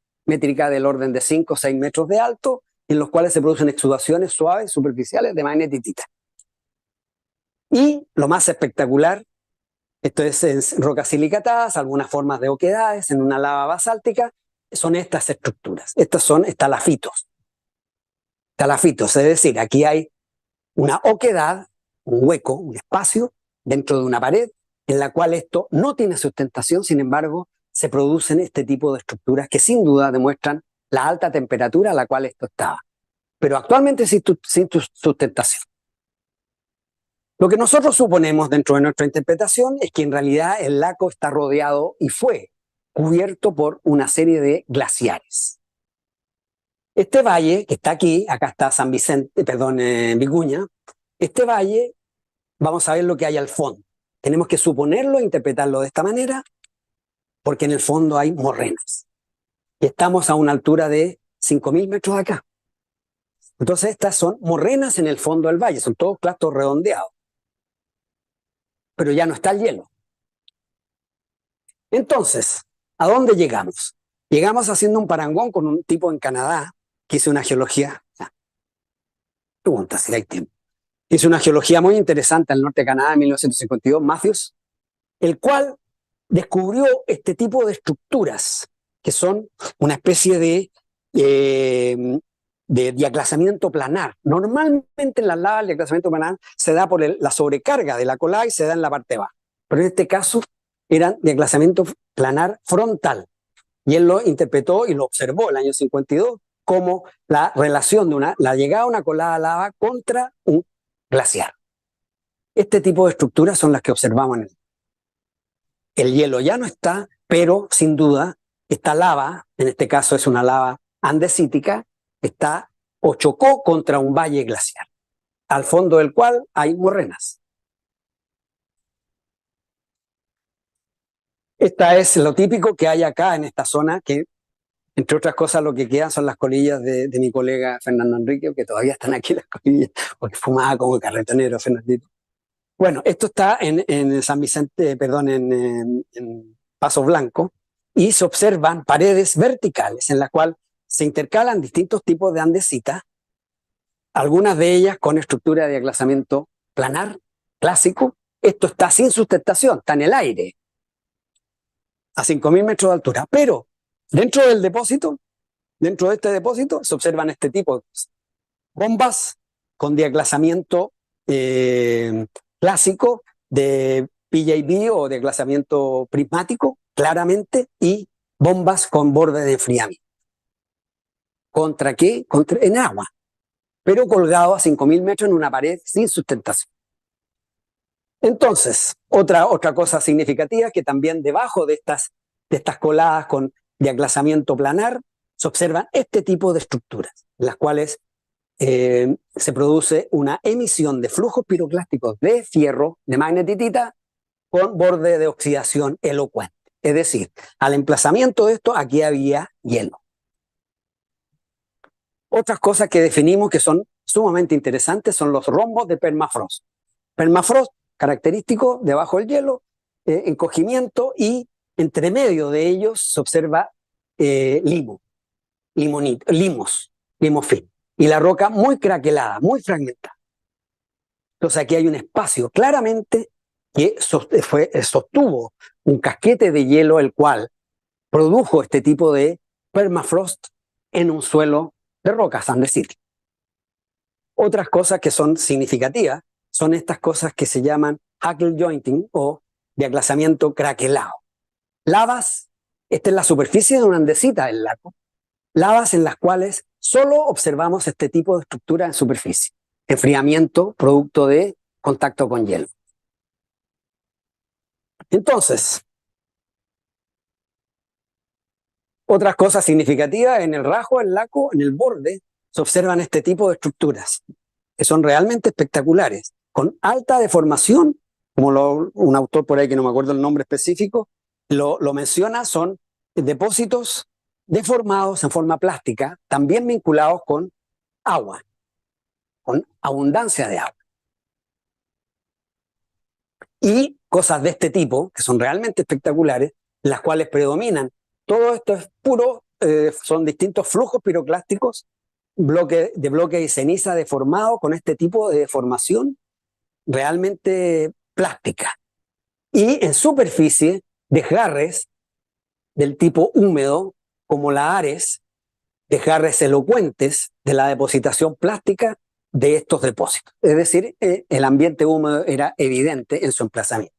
del orden de 5 o 6 metros de alto, en los cuales se producen exudaciones suaves, superficiales de magnetitita. Y lo más espectacular, esto es en rocas silicatadas, algunas formas de oquedades, en una lava basáltica, son estas estructuras. Estas son estalafitos. Estalafitos, es decir, aquí hay una oquedad, un hueco, un espacio dentro de una pared en la cual esto no tiene sustentación, sin embargo, se producen este tipo de estructuras que sin duda demuestran la alta temperatura a la cual esto estaba. Pero actualmente sin sustentación. Lo que nosotros suponemos dentro de nuestra interpretación es que en realidad el lago está rodeado y fue cubierto por una serie de glaciares. Este valle que está aquí, acá está San Vicente, Vicuña, este valle, vamos a ver lo que hay al fondo. Tenemos que suponerlo e interpretarlo de esta manera, porque en el fondo hay morrenas. Y estamos a una altura de 5.000 metros de acá. Entonces estas son morrenas en el fondo del valle, son todos clastos redondeados. Pero ya no está el hielo. Entonces, ¿a dónde llegamos? Llegamos haciendo un parangón con un tipo en Canadá que hizo una geología. Pregunta si hay tiempo. Hizo una geología muy interesante al norte de Canadá en 1952, Matthews, el cual descubrió este tipo de estructuras que son una especie de diaclasamiento planar. Normalmente en las lavas el diaclasamiento planar se da por la sobrecarga de la colada y se da en la parte baja. Pero en este caso eran diaclasamiento planar frontal. Y él lo interpretó y lo observó el año 52 como la relación de la llegada de una colada de lava contra un glaciar. Este tipo de estructuras son las que observamos en el hielo ya no está, pero sin duda esta lava, en este caso es una lava andesítica, está o chocó contra un valle glaciar, al fondo del cual hay morrenas. Esta es lo típico que hay acá en esta zona, que entre otras cosas lo que quedan son las colillas de mi colega Fernando Enrique, que todavía están aquí las colillas, porque fumaba como carretonero Fernandito. Bueno, esto está en San Vicente, perdón, en Paso Blanco, y se observan paredes verticales en las cuales se intercalan distintos tipos de andesitas, algunas de ellas con estructura de diaclasamiento planar, clásico. Esto está sin sustentación, está en el aire, a 5.000 metros de altura, pero dentro del depósito, dentro de este depósito, se observan este tipo de bombas con diaclasamiento clásico de PJB o diaclasamiento prismático, claramente, y bombas con borde de enfriamiento. ¿Contra qué? En agua, pero colgado a 5.000 metros en una pared sin sustentación. Entonces, otra cosa significativa es que también debajo de estas coladas con diaclasamiento planar se observan este tipo de estructuras, en las cuales se produce una emisión de flujos piroclásticos de fierro, de magnetitita, con borde de oxidación elocuente. Es decir, al emplazamiento de esto, aquí había hielo. Otras cosas que definimos que son sumamente interesantes son los rombos de permafrost. Permafrost, característico debajo del hielo, encogimiento, y entre medio de ellos se observa limos, limofil. Y la roca muy craquelada, muy fragmentada. Entonces aquí hay un espacio claramente que sostuvo un casquete de hielo, el cual produjo este tipo de permafrost en un suelo de rocas andesitas. Otras cosas que son significativas son estas cosas que se llaman Huckle jointing o diaclasamiento craquelado. Lavas, esta es la superficie de una andesita del lago, lavas en las cuales solo observamos este tipo de estructura en superficie, enfriamiento producto de contacto con hielo. Entonces, otras cosas significativas, en el rajo del lago, en el borde, se observan este tipo de estructuras, que son realmente espectaculares, con alta deformación, como un autor por ahí que no me acuerdo el nombre específico, lo menciona, son depósitos deformados en forma plástica, también vinculados con agua, con abundancia de agua. Y cosas de este tipo, que son realmente espectaculares, las cuales predominan. Todo esto es puro, son distintos flujos piroclásticos, de bloque y ceniza deformado con este tipo de deformación realmente plástica. Y en superficie, desgarres del tipo húmedo, como la Ares, desgarres elocuentes de la depositación plástica de estos depósitos. Es decir, el ambiente húmedo era evidente en su emplazamiento.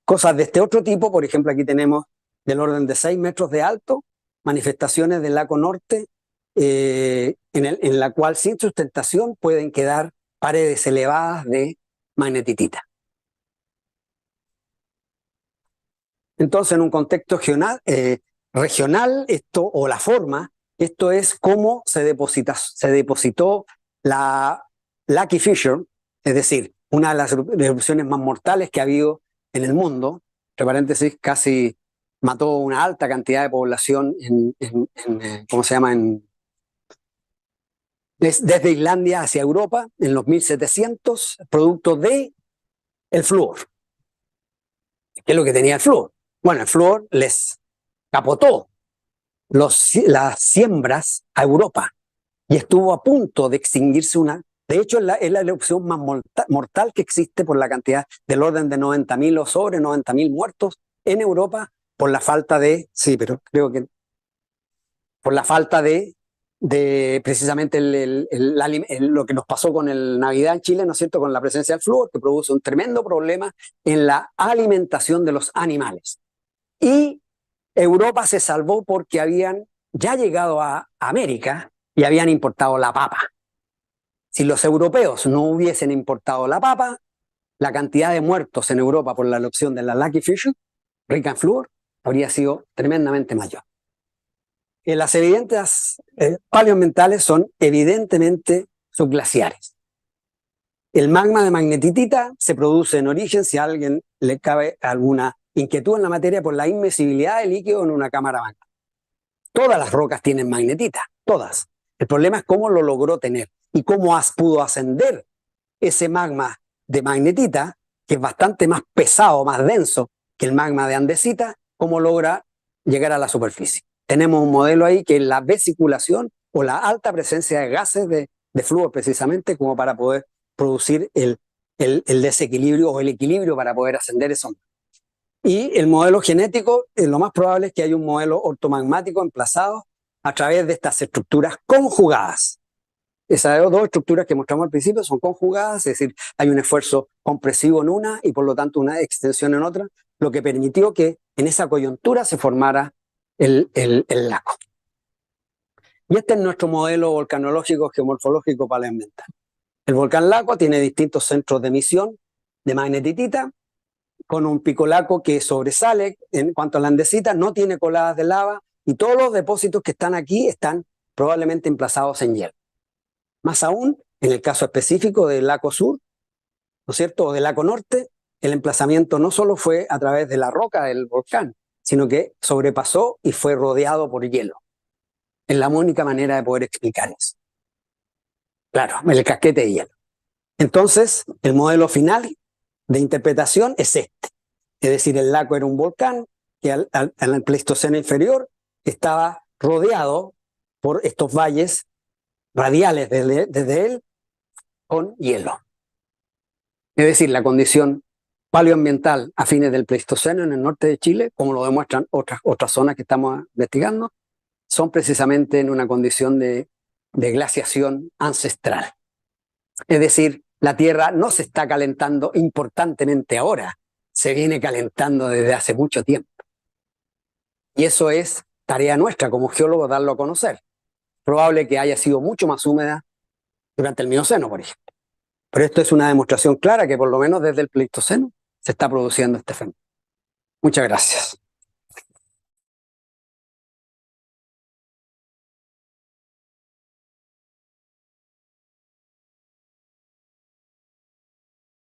Cosas de este otro tipo, por ejemplo, aquí tenemos del orden de 6 metros de alto, manifestaciones del lago norte, en la cual sin sustentación pueden quedar paredes elevadas de magnetitita. Entonces, en un contexto regional, esto, o la forma, esto es cómo se depositó la Lucky Fissure, es decir, una de las erupciones más mortales que ha habido en el mundo, entre paréntesis, casi mató una alta cantidad de población ¿cómo se llama? Desde Islandia hacia Europa, en los 1700, producto de el flúor. ¿Qué es lo que tenía el flúor? Bueno, el flúor les capotó las siembras a Europa y estuvo a punto de extinguirse una. De hecho, es la erupción más mortal que existe por la cantidad del orden de 90.000 o sobre 90.000 muertos en Europa por la falta de, sí, pero creo que por la falta de precisamente lo que nos pasó con el Navidad en Chile, ¿no es cierto?, con la presencia del flúor, que produce un tremendo problema en la alimentación de los animales. Y Europa se salvó porque habían ya llegado a América y habían importado la papa. Si los europeos no hubiesen importado la papa, la cantidad de muertos en Europa por la erupción de la Lucky Fish, rica en flúor, habría sido tremendamente mayor. Las evidencias paleoambientales son evidentemente subglaciares. El magma de magnetitita se produce en origen, si a alguien le cabe alguna inquietud en la materia, por la inmisibilidad de líquido en una cámara magma. Todas las rocas tienen magnetita, todas. El problema es cómo lo logró tener y cómo pudo ascender ese magma de magnetita, que es bastante más pesado, más denso que el magma de andesita, cómo logra llegar a la superficie. Tenemos un modelo ahí que es la vesiculación o la alta presencia de gases de flúor precisamente como para poder producir el desequilibrio o el equilibrio para poder ascender esos. Y el modelo genético, lo más probable es que haya un modelo ortomagmático emplazado a través de estas estructuras conjugadas. Esas dos estructuras que mostramos al principio son conjugadas, es decir, hay un esfuerzo compresivo en una y por lo tanto una extensión en otra, lo que permitió que en esa coyuntura se formara el laco. Y este es nuestro modelo volcanológico geomorfológico paleoambiental. El volcán laco tiene distintos centros de emisión de magnetitita, con un pico laco que sobresale en cuanto a la andesita, no tiene coladas de lava y todos los depósitos que están aquí están probablemente emplazados en hielo. Más aún, en el caso específico del laco sur, ¿no es cierto?, o del laco norte, el emplazamiento no solo fue a través de la roca del volcán, sino que sobrepasó y fue rodeado por hielo. Es la única manera de poder explicar eso. Claro, el casquete de hielo. Entonces, el modelo final de interpretación es este. Es decir, el lago era un volcán que al Pleistoceno inferior estaba rodeado por estos valles radiales desde él con hielo. Es decir, la condición paleoambiental a fines del Pleistoceno en el norte de Chile, como lo demuestran otras zonas que estamos investigando, son precisamente en una condición de glaciación ancestral. Es decir, la Tierra no se está calentando importantemente ahora, se viene calentando desde hace mucho tiempo. Y eso es tarea nuestra como geólogos darlo a conocer. Probable que haya sido mucho más húmeda durante el Mioceno, por ejemplo. Pero esto es una demostración clara que por lo menos desde el Pleistoceno se está produciendo este fenómeno. Muchas gracias.